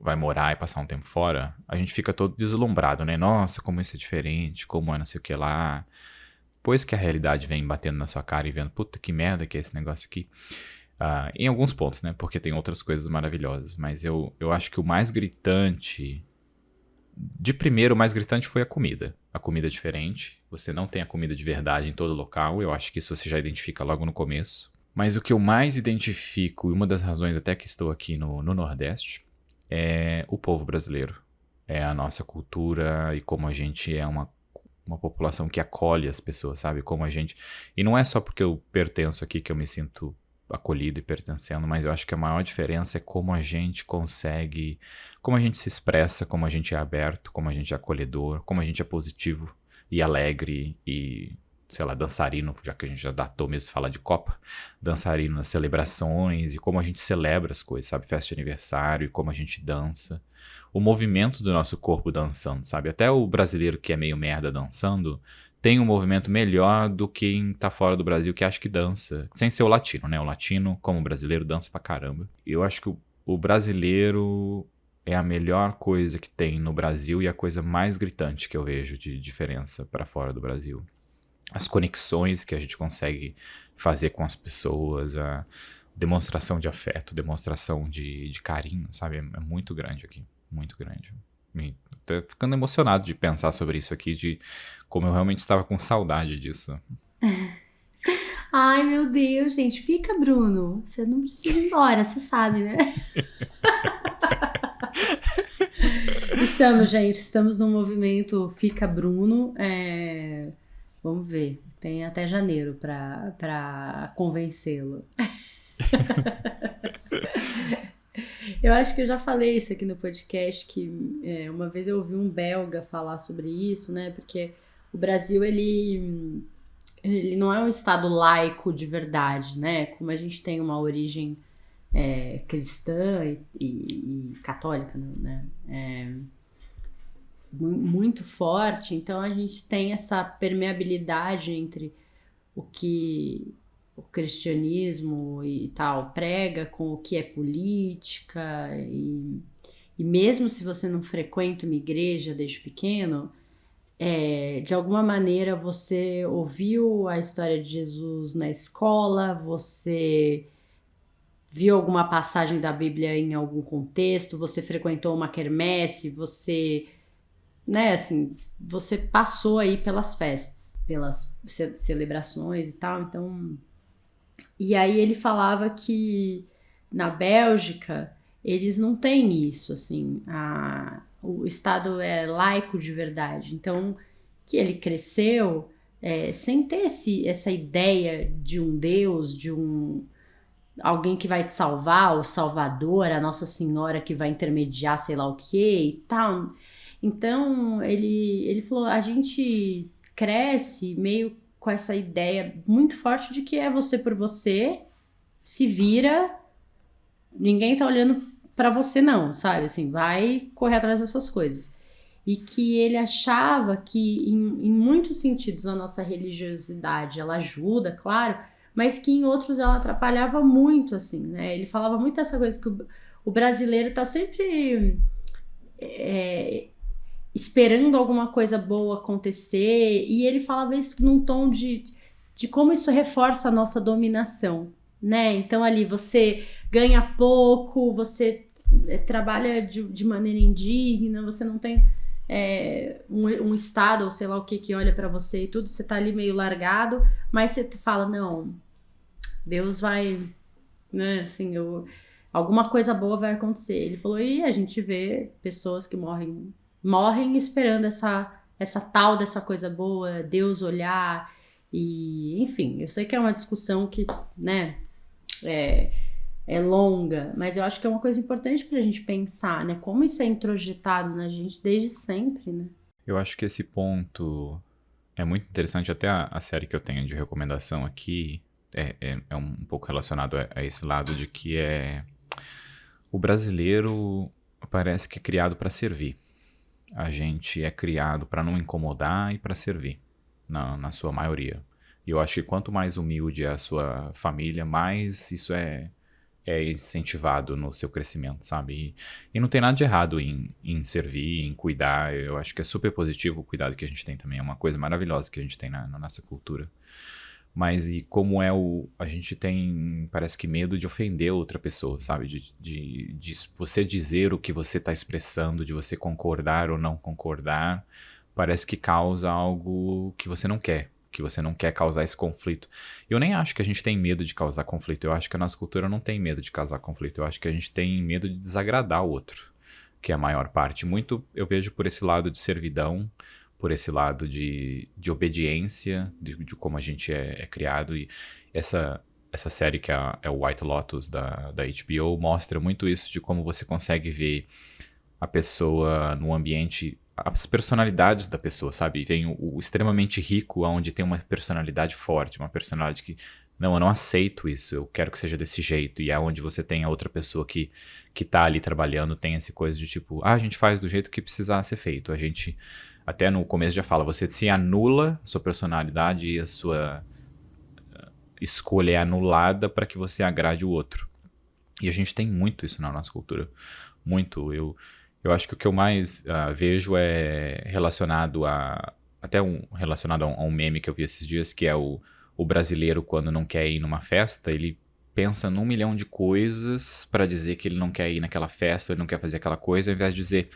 [SPEAKER 2] vai morar e passar um tempo fora, a gente fica todo deslumbrado, né? Nossa, como isso é diferente, como é não sei o que lá. Depois que a realidade vem batendo na sua cara e vendo, puta que merda que é esse negócio aqui. Em alguns pontos, né? Porque tem outras coisas maravilhosas. Mas eu acho que o mais gritante. De primeiro, o mais gritante foi a comida. A comida é diferente. Você não tem a comida de verdade em todo local. Eu acho que isso você já identifica logo no começo. Mas o que eu mais identifico, e uma das razões até que estou aqui no Nordeste, é o povo brasileiro. É a nossa cultura e como a gente é uma população que acolhe as pessoas, sabe? Como a gente... E não é só porque eu pertenço aqui que eu me sinto acolhido e pertencendo, mas eu acho que a maior diferença é como a gente consegue... Como a gente se expressa, como a gente é aberto, como a gente é acolhedor, como a gente é positivo e alegre e... sei lá, dançarino, já que a gente já datou mesmo falar de Copa, dançarino nas celebrações e como a gente celebra as coisas, sabe? Festa de aniversário e como a gente dança. O movimento do nosso corpo dançando, sabe? Até o brasileiro que é meio merda dançando tem um movimento melhor do que quem tá fora do Brasil, que acha que dança. Sem ser o latino, né? O latino, como brasileiro, dança pra caramba. Eu acho que o brasileiro é a melhor coisa que tem no Brasil e a coisa mais gritante que eu vejo de diferença pra fora do Brasil. As conexões que a gente consegue fazer com as pessoas, a demonstração de afeto, demonstração de carinho, sabe? É muito grande aqui, muito grande. Tô ficando emocionado de pensar sobre isso aqui, de como eu realmente estava com saudade disso.
[SPEAKER 1] Ai, meu Deus, gente. Fica, Bruno. Você não precisa ir embora, você sabe, né? Estamos no movimento Fica, Bruno. Vamos ver. Tem até janeiro pra convencê-lo. Eu acho que eu já falei isso aqui no podcast, que uma vez eu ouvi um belga falar sobre isso, né? Porque o Brasil, ele não é um estado laico de verdade, né? Como a gente tem uma origem cristã e católica, né? Muito forte, então a gente tem essa permeabilidade entre o que o cristianismo e tal prega com o que é política, e mesmo se você não frequenta uma igreja desde pequeno, de alguma maneira você ouviu a história de Jesus na escola, você viu alguma passagem da Bíblia em algum contexto, você frequentou uma quermesse, você, né, assim, você passou aí pelas festas, pelas celebrações e tal, então... E aí ele falava que na Bélgica eles não têm isso, assim, o Estado é laico de verdade, então que ele cresceu sem ter essa ideia de um Deus, de alguém que vai te salvar, o Salvador, a Nossa Senhora que vai intermediar sei lá o que e tal. Então ele falou, a gente cresce meio com essa ideia muito forte de que é você por você, se vira, ninguém tá olhando pra você não, sabe? Assim, vai correr atrás das suas coisas. E que ele achava que em muitos sentidos a nossa religiosidade, ela ajuda, claro, mas que em outros ela atrapalhava muito, assim, né? Ele falava muito essa coisa que o brasileiro tá sempre esperando alguma coisa boa acontecer, e ele falava isso num tom de como isso reforça a nossa dominação, né? Então ali você ganha pouco, você trabalha de maneira indigna, você não tem um estado ou sei lá o que olha pra você e tudo, você tá ali meio largado, mas você fala, não, Deus vai, né, assim, alguma coisa boa vai acontecer. Ele falou, e a gente vê pessoas que morrem esperando essa tal dessa coisa boa, Deus olhar, e enfim, eu sei que é uma discussão que, né, é longa, mas eu acho que é uma coisa importante pra gente pensar, né, como isso é introjetado na gente desde sempre, né.
[SPEAKER 2] Eu acho que esse ponto é muito interessante, até a série que eu tenho de recomendação aqui é um pouco relacionado a esse lado de que o brasileiro parece que é criado pra servir. A gente é criado para não incomodar e para servir, na sua maioria. E eu acho que quanto mais humilde é a sua família, mais isso é incentivado no seu crescimento, sabe? E não tem nada de errado em servir, em cuidar. Eu acho que é super positivo o cuidado que a gente tem também. É uma coisa maravilhosa que a gente tem na nossa cultura. Mas e como a gente tem, parece que medo de ofender outra pessoa, sabe? De você dizer o que você está expressando, de você concordar ou não concordar, parece que causa algo que você não quer causar esse conflito. Eu nem acho que a gente tem medo de causar conflito, eu acho que a nossa cultura não tem medo de causar conflito, eu acho que a gente tem medo de desagradar o outro, que é a maior parte. Muito eu vejo por esse lado de servidão, por esse lado de obediência, de como a gente é criado. E essa série que é o White Lotus da HBO mostra muito isso, de como você consegue ver a pessoa no ambiente, as personalidades da pessoa, sabe? Vem o extremamente rico, onde tem uma personalidade forte, uma personalidade que, não, eu não aceito isso, eu quero que seja desse jeito. E é onde você tem a outra pessoa que tá ali trabalhando, tem essa coisa de tipo, a gente faz do jeito que precisar ser feito, a gente até no começo já fala, você se anula a sua personalidade e a sua escolha é anulada para que você agrade o outro. E a gente tem muito isso na nossa cultura. Muito. Eu acho que o que eu mais vejo é relacionado a... relacionado a um meme que eu vi esses dias, que é o brasileiro, quando não quer ir numa festa, ele pensa num milhão de coisas pra dizer que ele não quer ir naquela festa, ele não quer fazer aquela coisa, ao invés de dizer,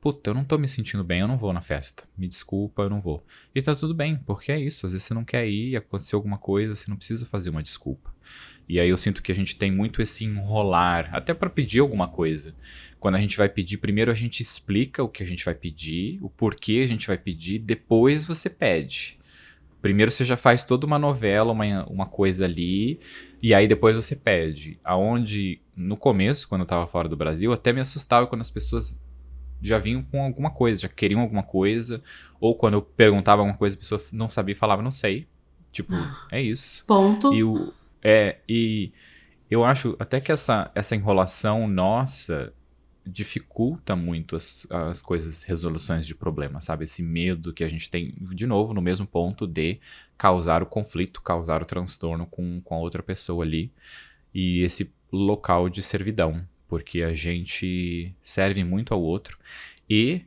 [SPEAKER 2] puta, eu não tô me sentindo bem, eu não vou na festa. Me desculpa, eu não vou. E tá tudo bem, porque é isso. Às vezes você não quer ir, aconteceu alguma coisa, você não precisa fazer uma desculpa. E aí eu sinto que a gente tem muito esse enrolar, até pra pedir alguma coisa. Quando a gente vai pedir, primeiro a gente explica o que a gente vai pedir, o porquê a gente vai pedir, depois você pede. Primeiro você já faz toda uma novela, uma coisa ali, e aí depois você pede. Aonde, no começo, quando eu tava fora do Brasil, até me assustava quando as pessoas já vinham com alguma coisa, já queriam alguma coisa, ou quando eu perguntava alguma coisa, a pessoa não sabia e falava, não sei. Tipo, é isso.
[SPEAKER 1] Ponto.
[SPEAKER 2] E eu acho até que essa enrolação nossa dificulta muito as coisas, resoluções de problemas, sabe? Esse medo que a gente tem, de novo, no mesmo ponto de causar o conflito, causar o transtorno com a outra pessoa ali. E esse local de servidão, porque a gente serve muito ao outro e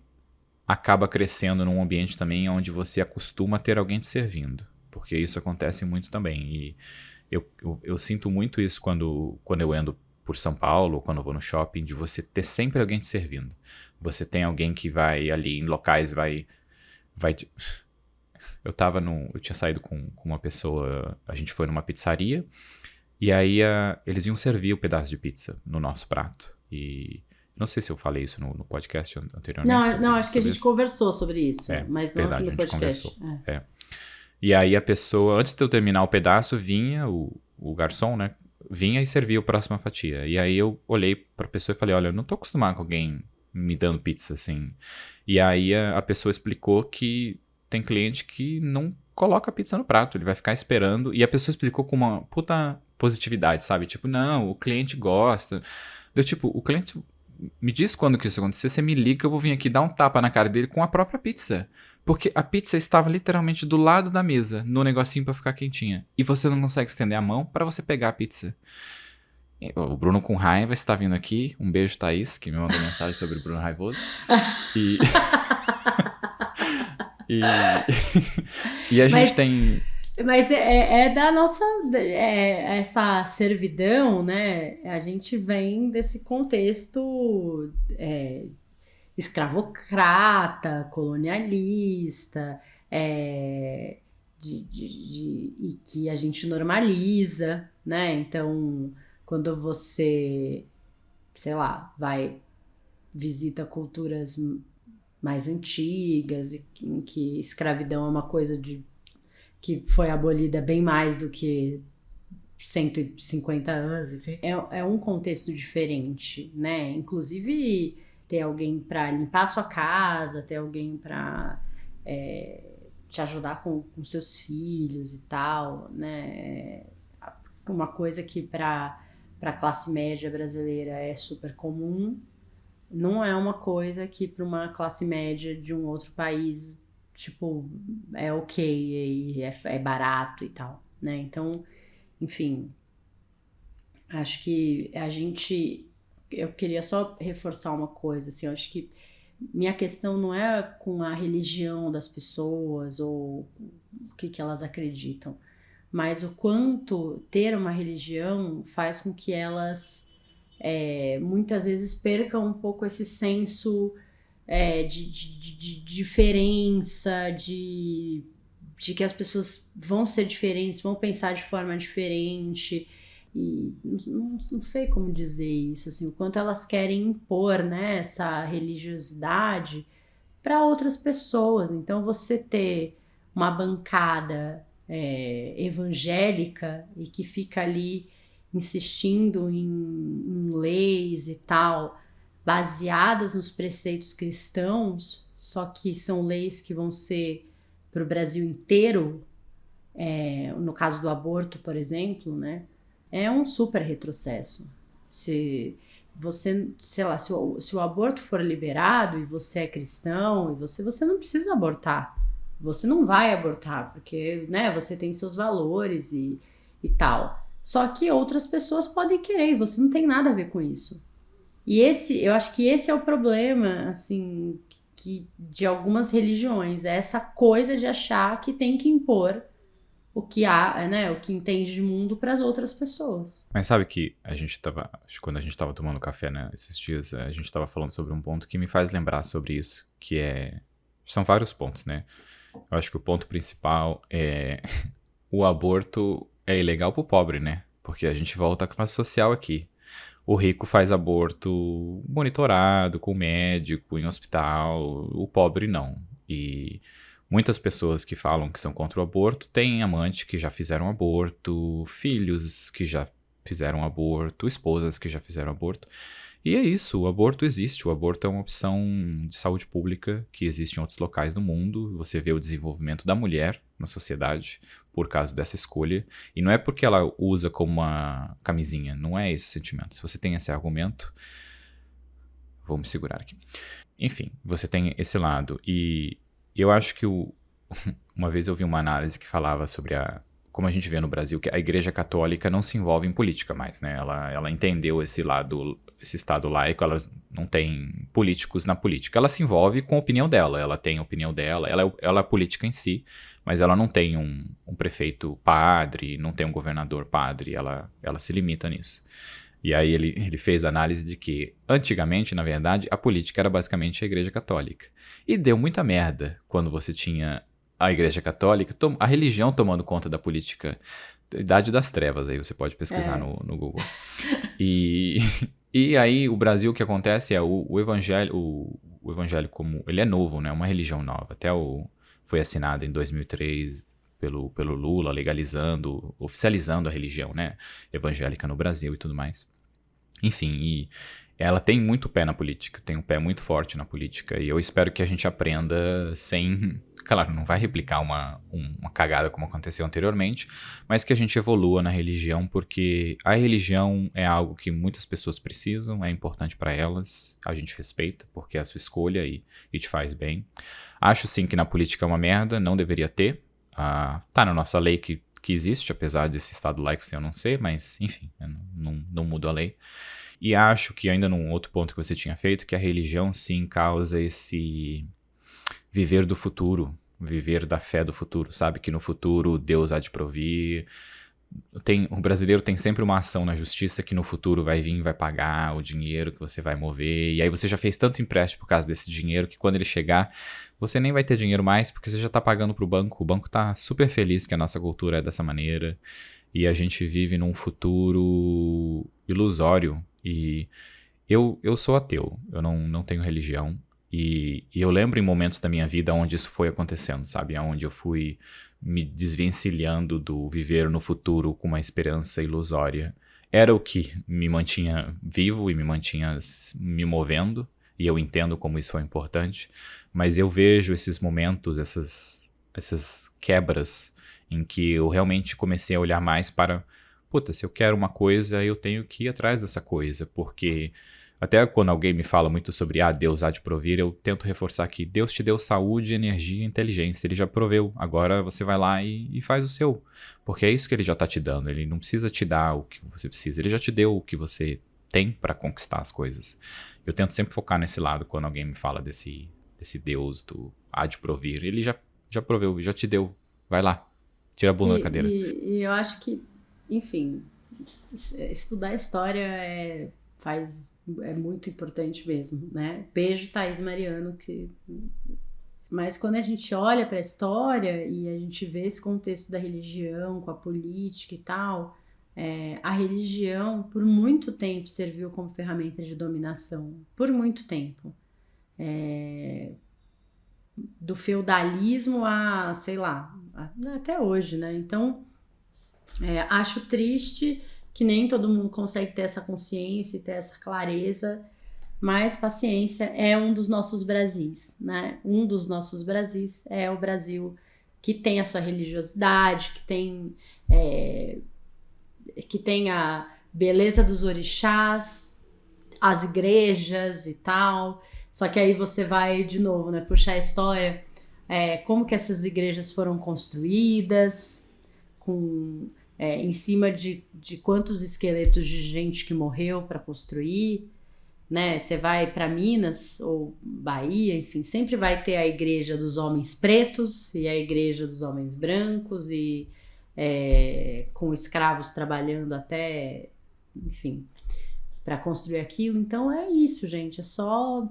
[SPEAKER 2] acaba crescendo num ambiente também onde você acostuma a ter alguém te servindo, porque isso acontece muito também. E eu sinto muito isso quando eu ando por São Paulo, ou quando eu vou no shopping, de você ter sempre alguém te servindo. Você tem alguém que vai ali em locais, vai eu tinha saído com uma pessoa, a gente foi numa pizzaria, e aí eles iam servir o pedaço de pizza no nosso prato. E não sei se eu falei isso no podcast anteriormente.
[SPEAKER 1] Não, acho que a gente
[SPEAKER 2] isso.
[SPEAKER 1] conversou sobre isso, mas não
[SPEAKER 2] verdade,
[SPEAKER 1] aqui no podcast.
[SPEAKER 2] Conversou. E aí a pessoa, antes de eu terminar o pedaço, vinha o garçom, né? Vinha e servia a próxima fatia. E aí eu olhei pra pessoa e falei, olha, eu não tô acostumado com alguém me dando pizza, assim. E aí a pessoa explicou que tem cliente que não coloca a pizza no prato, ele vai ficar esperando. E a pessoa explicou com uma puta positividade, sabe? Tipo, não, o cliente gosta. Deu tipo, o cliente me diz quando que isso acontecer, você me liga, eu vou vir aqui dar um tapa na cara dele com a própria pizza. Porque a pizza estava literalmente do lado da mesa, no negocinho pra ficar quentinha. E você não consegue estender a mão pra você pegar a pizza. O Bruno com raiva está vindo aqui. Um beijo, Thaís, que me mandou mensagem sobre o Bruno raivoso. E... e a gente tem...
[SPEAKER 1] Mas é da nossa... essa servidão, né? A gente vem desse contexto... escravocrata, colonialista, e que a gente normaliza, né? Então, quando você, sei lá, visita culturas mais antigas, em que escravidão é uma coisa que foi abolida bem mais do que 150 anos, enfim. É um contexto diferente, né? Inclusive... ter alguém para limpar a sua casa, ter alguém para te ajudar com seus filhos e tal, né? Uma coisa que para a classe média brasileira é super comum, não é uma coisa que para uma classe média de um outro país, tipo, é ok, e é barato e tal, né? Então, enfim, acho que eu queria só reforçar uma coisa, assim, eu acho que minha questão não é com a religião das pessoas ou o que elas acreditam, mas o quanto ter uma religião faz com que elas muitas vezes percam um pouco esse senso de diferença, de que as pessoas vão ser diferentes, vão pensar de forma diferente. E não sei como dizer isso, assim, o quanto elas querem impor, né, essa religiosidade para outras pessoas. Então, você ter uma bancada evangélica e que fica ali insistindo em leis e tal, baseadas nos preceitos cristãos, só que são leis que vão ser para o Brasil inteiro, no caso do aborto, por exemplo, né? É um super retrocesso. você, sei lá, se o aborto for liberado e você é cristão, e você não precisa abortar. Você não vai abortar, porque, né, você tem seus valores e tal. Só que outras pessoas podem querer e você não tem nada a ver com isso. E eu acho que esse é o problema, assim, de algumas religiões. É essa coisa de achar que tem que impor o que há, né, o que entende de mundo para as outras pessoas.
[SPEAKER 2] Mas sabe que acho que quando a gente tava tomando café, né, esses dias, a gente tava falando sobre um ponto que me faz lembrar sobre isso, são vários pontos, né? Eu acho que o ponto principal é o aborto é ilegal pro pobre, né? Porque a gente volta à classe social aqui. O rico faz aborto monitorado, com médico, em hospital, o pobre não. E muitas pessoas que falam que são contra o aborto têm amantes que já fizeram aborto, filhos que já fizeram aborto, esposas que já fizeram aborto. E é isso, o aborto existe. O aborto é uma opção de saúde pública que existe em outros locais do mundo. Você vê o desenvolvimento da mulher na sociedade por causa dessa escolha. E não é porque ela usa como uma camisinha, não é esse o sentimento. Se você tem esse argumento, vou me segurar aqui. Enfim, você tem esse lado. E eu acho que uma vez eu vi uma análise que falava sobre como a gente vê no Brasil, que a Igreja Católica não se envolve em política mais, né? Ela entendeu esse lado, esse Estado laico, ela não tem políticos na política. Ela se envolve com a opinião dela, ela tem a opinião dela, ela é política em si, mas ela não tem um prefeito padre, não tem um governador padre, ela se limita nisso. E aí ele fez a análise de que, antigamente, na verdade, a política era basicamente a Igreja Católica. E deu muita merda quando você tinha a Igreja Católica, a religião tomando conta da política. Idade das Trevas, aí você pode pesquisar no Google. E aí o Brasil, o que acontece é o evangelho, o evangelho como ele é novo, né? Uma religião nova. Foi assinado em 2003 pelo Lula, legalizando, oficializando a religião, né? Evangélica no Brasil e tudo mais. Enfim, e ela tem muito pé na política, tem um pé muito forte na política, e eu espero que a gente aprenda sem... Claro, não vai replicar uma cagada como aconteceu anteriormente, mas que a gente evolua na religião, porque a religião é algo que muitas pessoas precisam, é importante para elas, a gente respeita, porque é a sua escolha e te faz bem. Acho sim que na política é uma merda, não deveria ter. Tá na nossa lei que existe, apesar desse Estado laico ser eu não sei, mas enfim, não mudo a lei. E acho que ainda num outro ponto que você tinha feito, que a religião sim causa esse viver do futuro, viver da fé do futuro, sabe? Que no futuro Deus há de provir. O brasileiro tem sempre uma ação na justiça que no futuro vai vir, vai pagar o dinheiro que você vai mover. E aí você já fez tanto empréstimo por causa desse dinheiro que quando ele chegar, você nem vai ter dinheiro mais porque você já tá pagando pro banco. O banco tá super feliz que a nossa cultura é dessa maneira. E a gente vive num futuro ilusório. E eu sou ateu, eu não tenho religião. E eu lembro em momentos da minha vida onde isso foi acontecendo, sabe? Onde eu fui me desvencilhando do viver no futuro com uma esperança ilusória. Era o que me mantinha vivo e me mantinha me movendo. E eu entendo como isso é importante. Mas eu vejo esses momentos, essas quebras em que eu realmente comecei a olhar mais para... Puta, se eu quero uma coisa, eu tenho que ir atrás dessa coisa, porque até quando alguém me fala muito sobre Deus há de provir, eu tento reforçar que Deus te deu saúde, energia e inteligência, ele já proveu, agora você vai lá e faz o seu, porque é isso que ele já tá te dando, ele não precisa te dar o que você precisa, ele já te deu o que você tem para conquistar as coisas. Eu tento sempre focar nesse lado quando alguém me fala desse Deus do há de provir, ele já proveu, já te deu, vai lá, tira a bunda da cadeira.
[SPEAKER 1] E eu acho que, enfim, estudar história é muito importante mesmo, né? Beijo, Thaís Mariano, mas quando a gente olha para a história e a gente vê esse contexto da religião com a política e tal, a religião por muito tempo serviu como ferramenta de dominação, por muito tempo. Do feudalismo a, sei lá, até hoje, né? Então, acho triste que nem todo mundo consegue ter essa consciência e ter essa clareza, mas paciência, é um dos nossos Brasis, né? Um dos nossos Brasis é o Brasil que tem a sua religiosidade, que tem a beleza dos orixás, as igrejas e tal. Só que aí você vai, de novo, né, puxar a história, como que essas igrejas foram construídas, em cima de quantos esqueletos de gente que morreu para construir, né? Você vai para Minas ou Bahia, enfim, sempre vai ter a igreja dos homens pretos e a igreja dos homens brancos e com escravos trabalhando até, enfim, para construir aquilo. Então é isso, gente, é só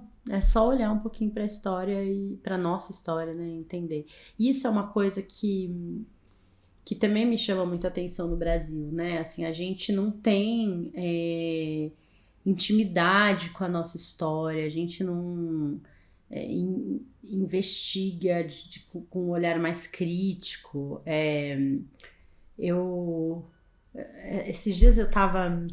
[SPEAKER 1] olhar um pouquinho para a história e para nossa história, né, entender. Isso é uma coisa que também me chama muita atenção no Brasil, né? Assim, a gente não tem intimidade com a nossa história, a gente não investiga com um olhar mais crítico. Esses dias eu tava...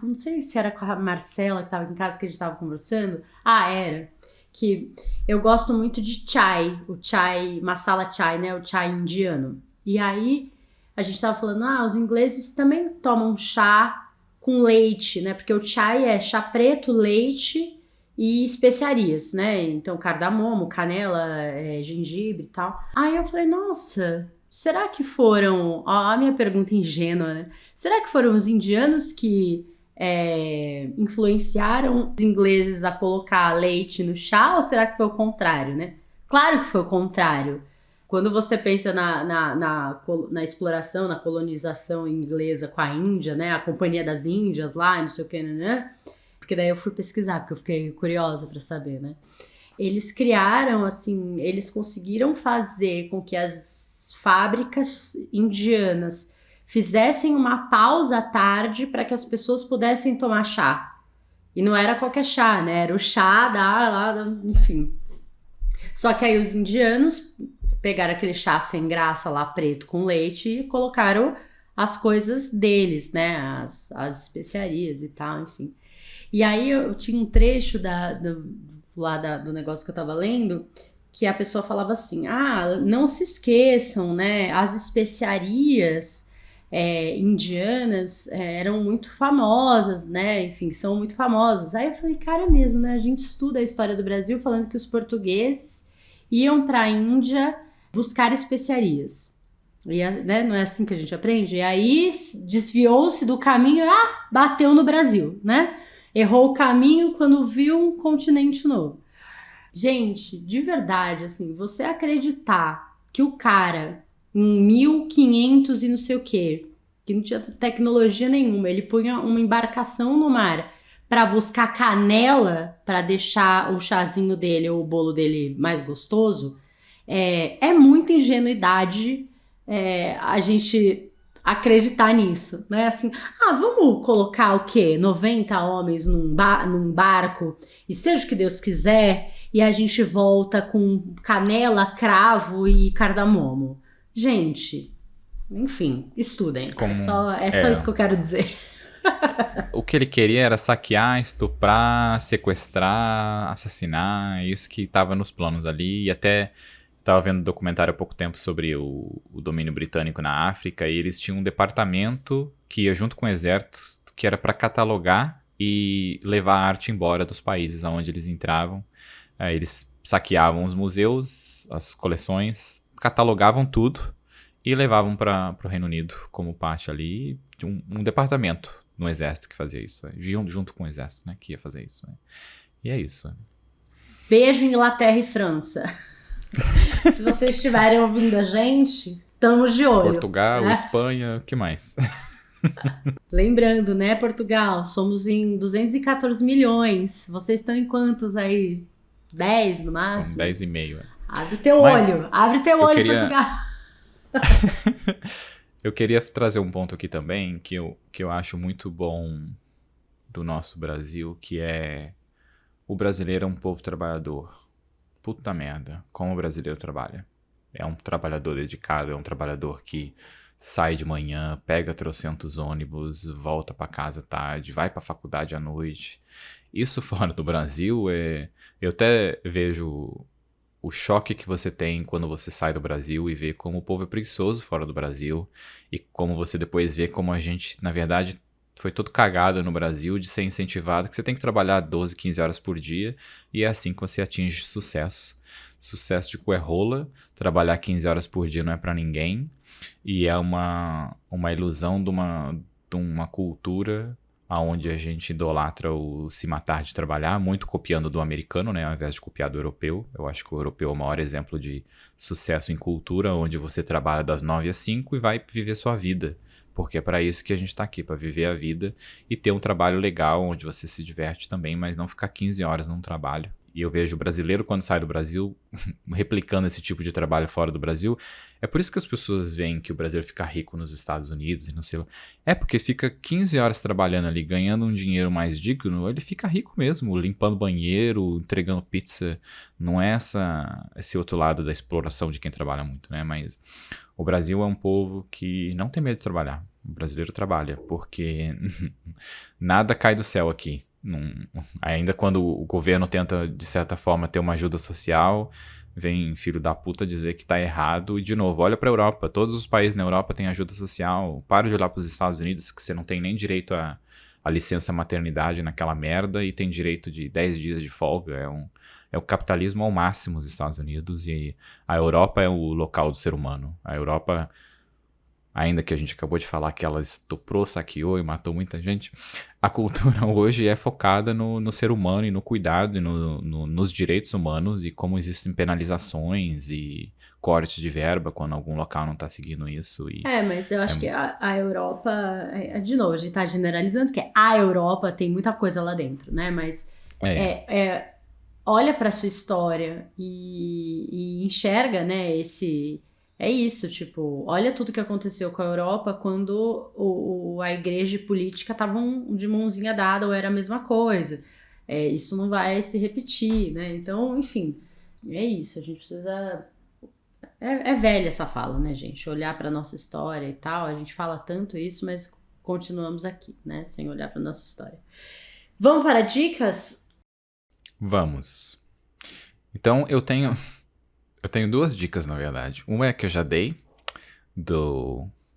[SPEAKER 1] não sei se era com a Marcela que tava aqui em casa que a gente tava conversando. Era. Que eu gosto muito de chai, o chai, masala chai, né? O chai indiano. E aí a gente tava falando, os ingleses também tomam chá com leite, né? Porque o chai é chá preto, leite e especiarias, né? Então cardamomo, canela, gengibre e tal. Aí eu falei, nossa, será que foram... a minha pergunta ingênua, né? Será que foram os indianos que influenciaram os ingleses a colocar leite no chá, ou será que foi o contrário, né? Claro que foi o contrário. Quando você pensa na exploração, na colonização inglesa com a Índia, né? A Companhia das Índias lá, não sei o que, né? Porque daí eu fui pesquisar, porque eu fiquei curiosa para saber, né? Eles criaram, assim, eles conseguiram fazer com que as fábricas indianas fizessem uma pausa à tarde para que as pessoas pudessem tomar chá. E não era qualquer chá, né? Era o chá enfim. Só que aí os indianos pegaram aquele chá sem graça lá, preto com leite, e colocaram as coisas deles, né? As especiarias e tal, enfim. E aí eu tinha um trecho do negócio que eu tava lendo, que a pessoa falava assim, não se esqueçam, né? As especiarias indianas eram muito famosas, né? Enfim, são muito famosas. Aí eu falei, cara, mesmo, né? A gente estuda a história do Brasil falando que os portugueses iam para a Índia buscar especiarias. Né? Não é assim que a gente aprende? E aí desviou-se do caminho, bateu no Brasil, né? Errou o caminho quando viu um continente novo. Gente, de verdade, assim, você acreditar que o cara, em 1500 e não sei o quê, que não tinha tecnologia nenhuma, ele punha uma embarcação no mar para buscar canela para deixar o chazinho dele ou o bolo dele mais gostoso, é muita ingenuidade a gente acreditar nisso, né? Assim, vamos colocar o quê? 90 homens num barco e seja o que Deus quiser e a gente volta com canela, cravo e cardamomo. Gente, enfim, estudem. Só isso que eu quero dizer.
[SPEAKER 2] O que ele queria era saquear, estuprar, sequestrar, assassinar, isso que estava nos planos ali. E até estava vendo um documentário há pouco tempo sobre o domínio britânico na África, e eles tinham um departamento que ia junto com o exército, que era para catalogar e levar a arte embora dos países onde eles entravam. Eles saqueavam os museus, as coleções, catalogavam tudo e levavam para o Reino Unido como parte ali de um departamento no exército que fazia isso, junto com o exército, né, que ia fazer isso. E é isso.
[SPEAKER 1] Beijo, Inglaterra e França. Se vocês estiverem ouvindo a gente, estamos de olho.
[SPEAKER 2] Portugal, Espanha, o que mais?
[SPEAKER 1] Lembrando, né, Portugal, somos em 214 milhões. Vocês estão em quantos aí? 10 no máximo?
[SPEAKER 2] São 10,5.
[SPEAKER 1] Abre teu olho, Portugal.
[SPEAKER 2] Eu queria trazer um ponto aqui também que eu acho muito bom do nosso Brasil, que é o brasileiro é um povo trabalhador. Puta merda, como o brasileiro trabalha. É um trabalhador dedicado, é um trabalhador que sai de manhã, pega trocentos ônibus, volta pra casa tarde, vai pra faculdade à noite. Isso fora do Brasil, eu até vejo o choque que você tem quando você sai do Brasil e vê como o povo é preguiçoso fora do Brasil, e como você depois vê como a gente, na verdade, foi todo cagado no Brasil de ser incentivado, que você tem que trabalhar 12, 15 horas por dia, e é assim que você atinge sucesso. Sucesso de cu é rola, trabalhar 15 horas por dia não é pra ninguém, e é uma ilusão de uma cultura onde a gente idolatra o se matar de trabalhar, muito copiando do americano, né, ao invés de copiar do europeu. Eu acho que o europeu é o maior exemplo de sucesso em cultura, onde você trabalha das 9 às 5 e vai viver sua vida. Porque é para isso que a gente tá aqui, para viver a vida e ter um trabalho legal, onde você se diverte também, mas não ficar 15 horas num trabalho. E eu vejo o brasileiro, quando sai do Brasil, replicando esse tipo de trabalho fora do Brasil. É por isso que as pessoas veem que o brasileiro fica rico nos Estados Unidos e não sei lá. É porque fica 15 horas trabalhando ali, ganhando um dinheiro mais digno, ele fica rico mesmo, limpando banheiro, entregando pizza. Não é esse outro lado da exploração de quem trabalha muito, né? Mas o Brasil é um povo que não tem medo de trabalhar. O brasileiro trabalha, porque nada cai do céu aqui. Ainda quando o governo tenta, de certa forma, ter uma ajuda social, vem filho da puta dizer que tá errado. E, de novo, olha pra Europa. Todos os países na Europa têm ajuda social. Para de olhar pros Estados Unidos, que você não tem nem direito a licença maternidade naquela merda e tem direito de 10 dias de folga. É o capitalismo ao máximo os Estados Unidos, e a Europa é o local do ser humano. A Europa, ainda que a gente acabou de falar que ela estuprou, saqueou e matou muita gente, a cultura hoje é focada no ser humano e no cuidado e nos direitos humanos, e como existem penalizações e cortes de verba quando algum local não está seguindo isso.
[SPEAKER 1] Mas eu acho que a Europa, de novo, a gente tá generalizando que a Europa tem muita coisa lá dentro, né? Mas olha para sua história e enxerga, né, é isso, tipo, olha tudo que aconteceu com a Europa quando a igreja e política estavam de mãozinha dada ou era a mesma coisa. Isso não vai se repetir, né? Então, enfim, é isso, a gente precisa... É velha essa fala, né, gente? Olhar para nossa história e tal, a gente fala tanto isso, mas continuamos aqui, né, sem olhar para nossa história. Vamos para dicas?
[SPEAKER 2] Vamos. Então, eu tenho 2 dicas, na verdade. Uma é que eu já dei,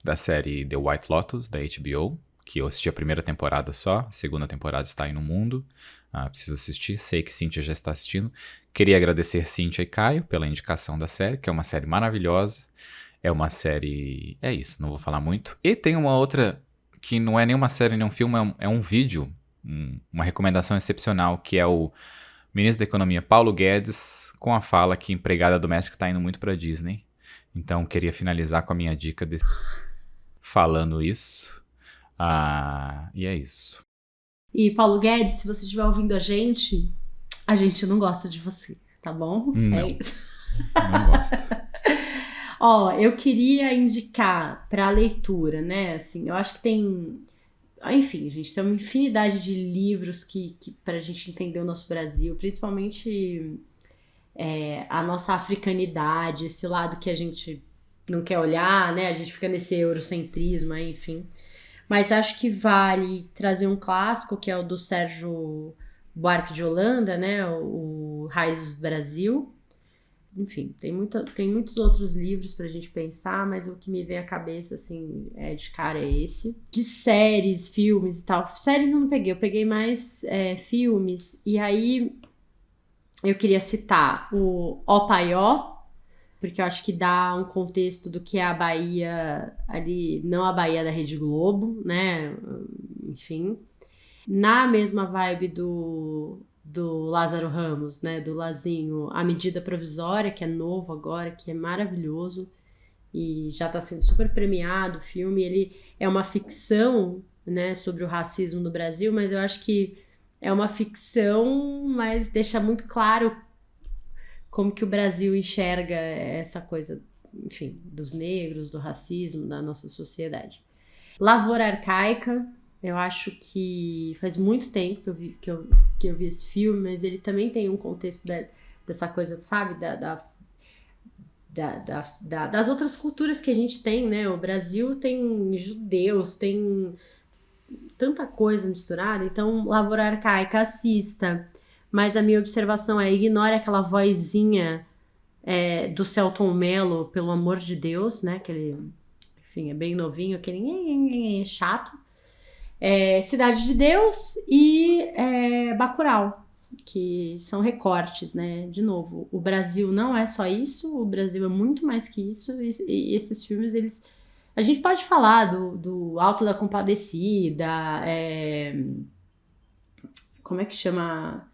[SPEAKER 2] da série The White Lotus, da HBO, que eu assisti a primeira temporada só, a segunda temporada está aí no mundo. Preciso assistir, sei que Cíntia já está assistindo. Queria agradecer Cíntia e Caio pela indicação da série, que é uma série maravilhosa. É uma série... É isso, não vou falar muito. E tem uma outra que não é nem uma série nem um filme, é um vídeo, uma recomendação excepcional, que é o ministro da Economia Paulo Guedes, com a fala que empregada doméstica está indo muito para Disney. Então, queria finalizar com a minha dica falando isso. E é isso.
[SPEAKER 1] E, Paulo Guedes, se você estiver ouvindo a gente não gosta de você, tá bom?
[SPEAKER 2] Não,
[SPEAKER 1] é isso.
[SPEAKER 2] Não gosto.
[SPEAKER 1] Eu queria indicar para leitura, né? Assim, eu acho que tem... Enfim, a gente tem uma infinidade de livros que pra gente entender o nosso Brasil, principalmente a nossa africanidade, esse lado que a gente não quer olhar, né? A gente fica nesse eurocentrismo aí, enfim. Mas acho que vale trazer um clássico, que é o do Sérgio Buarque de Holanda, né? O Raízes do Brasil. Enfim, tem muitos outros livros pra gente pensar, mas o que me vem à cabeça, assim, de cara é esse. De séries, filmes e tal. Séries eu não peguei, eu peguei mais filmes. E aí eu queria citar o Ó Paió, porque eu acho que dá um contexto do que é a Bahia ali, não a Bahia da Rede Globo, né? Enfim. Na mesma vibe do Lázaro Ramos, né, do Lazinho, A Medida Provisória, que é novo agora, que é maravilhoso e já está sendo super premiado o filme. Ele é uma ficção, né, sobre o racismo no Brasil, mas eu acho que é uma ficção, mas deixa muito claro como que o Brasil enxerga essa coisa, enfim, dos negros, do racismo, da nossa sociedade. Lavoura Arcaica, eu acho que faz muito tempo que eu vi esse filme, mas ele também tem um contexto dessa coisa, sabe, das outras culturas que a gente tem, né? O Brasil tem judeus, tem tanta coisa misturada, então Lavoura Arcaica, assista. Mas a minha observação é: ignore aquela vozinha do Selton Mello, pelo amor de Deus, né? Que ele, enfim, é bem novinho, aquele chato. Cidade de Deus e Bacurau, que são recortes, né? De novo, o Brasil não é só isso, o Brasil é muito mais que isso, e esses filmes, a gente pode falar do Alto da Compadecida, como é que chama?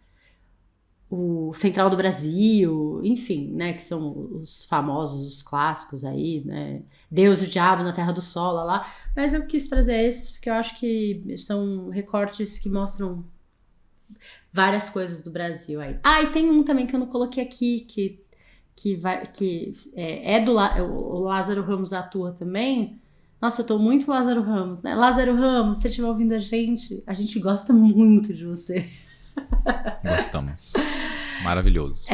[SPEAKER 1] O Central do Brasil, enfim, né, que são os famosos, os clássicos aí, né, Deus e o Diabo na Terra do Sol, lá, mas eu quis trazer esses porque eu acho que são recortes que mostram várias coisas do Brasil aí. E tem um também que eu não coloquei aqui, o Lázaro Ramos atua também. Nossa, eu tô muito Lázaro Ramos, né? Lázaro Ramos, se você estiver ouvindo a gente gosta muito de você.
[SPEAKER 2] Gostamos. Maravilhoso.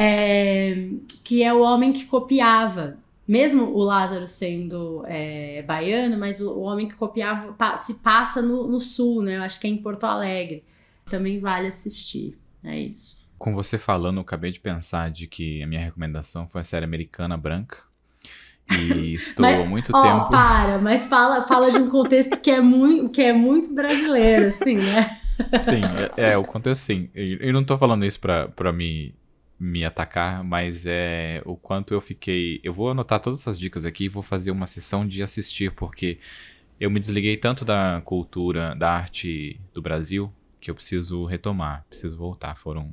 [SPEAKER 1] Que é o homem que copiava. Mesmo o Lázaro sendo baiano, mas o homem que copiava se passa no sul, né? Eu acho que é em Porto Alegre. Também vale assistir. É isso.
[SPEAKER 2] Com você falando, eu acabei de pensar de que a minha recomendação foi a série americana Branca. E estou há muito tempo...
[SPEAKER 1] Mas fala de um contexto que é muito brasileiro, assim, né?
[SPEAKER 2] Sim, o contexto sim. Eu não tô falando isso pra me atacar, mas é o quanto eu fiquei... Eu vou anotar todas essas dicas aqui e vou fazer uma sessão de assistir, porque eu me desliguei tanto da cultura, da arte do Brasil, que eu preciso retomar, preciso voltar. Foram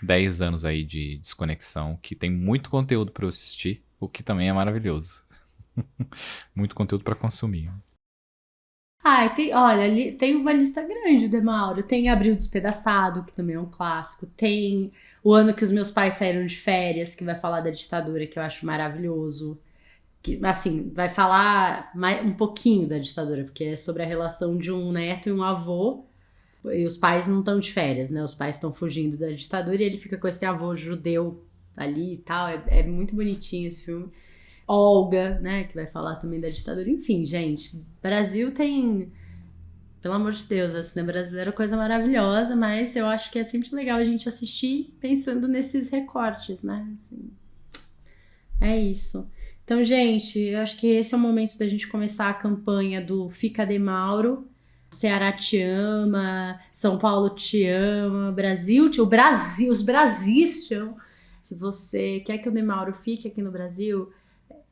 [SPEAKER 2] 10 anos aí de desconexão, que tem muito conteúdo pra eu assistir, o que também é maravilhoso. Muito conteúdo pra consumir.
[SPEAKER 1] Tem uma lista grande, Demauro. Tem Abril Despedaçado, que também é um clássico. Tem O Ano que os Meus Pais Saíram de Férias, que vai falar da ditadura, que eu acho maravilhoso. Que, assim, vai falar um pouquinho da ditadura, porque é sobre a relação de um neto e um avô. E os pais não estão de férias, né? Os pais estão fugindo da ditadura e ele fica com esse avô judeu ali e tal. É muito bonitinho esse filme. Olga, né, que vai falar também da ditadura. Enfim, gente, Brasil tem, pelo amor de Deus, a cinema brasileiro é coisa maravilhosa, mas eu acho que é sempre legal a gente assistir pensando nesses recortes, né, assim. É isso. Então, gente, eu acho que esse é o momento da gente começar a campanha do Fica Demauro. Ceará te ama, São Paulo te ama, os Brasis te amam. Se você quer que o Demauro fique aqui no Brasil,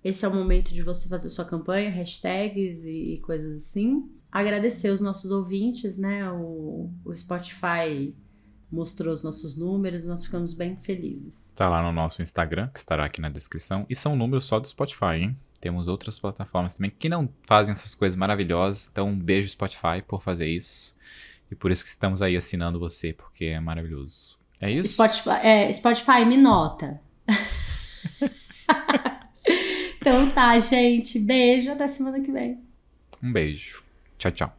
[SPEAKER 1] esse é o momento de você fazer sua campanha, hashtags e coisas assim. Agradecer os nossos ouvintes, né? O Spotify mostrou os nossos números, nós ficamos bem felizes.
[SPEAKER 2] Tá lá no nosso Instagram, que estará aqui na descrição. E são números só do Spotify, hein? Temos outras plataformas também que não fazem essas coisas maravilhosas. Então, um beijo Spotify por fazer isso. E por isso que estamos aí assinando você, porque é maravilhoso. É isso?
[SPEAKER 1] Spotify me nota. Então tá, gente. Beijo, até semana que vem.
[SPEAKER 2] Um beijo. Tchau, tchau.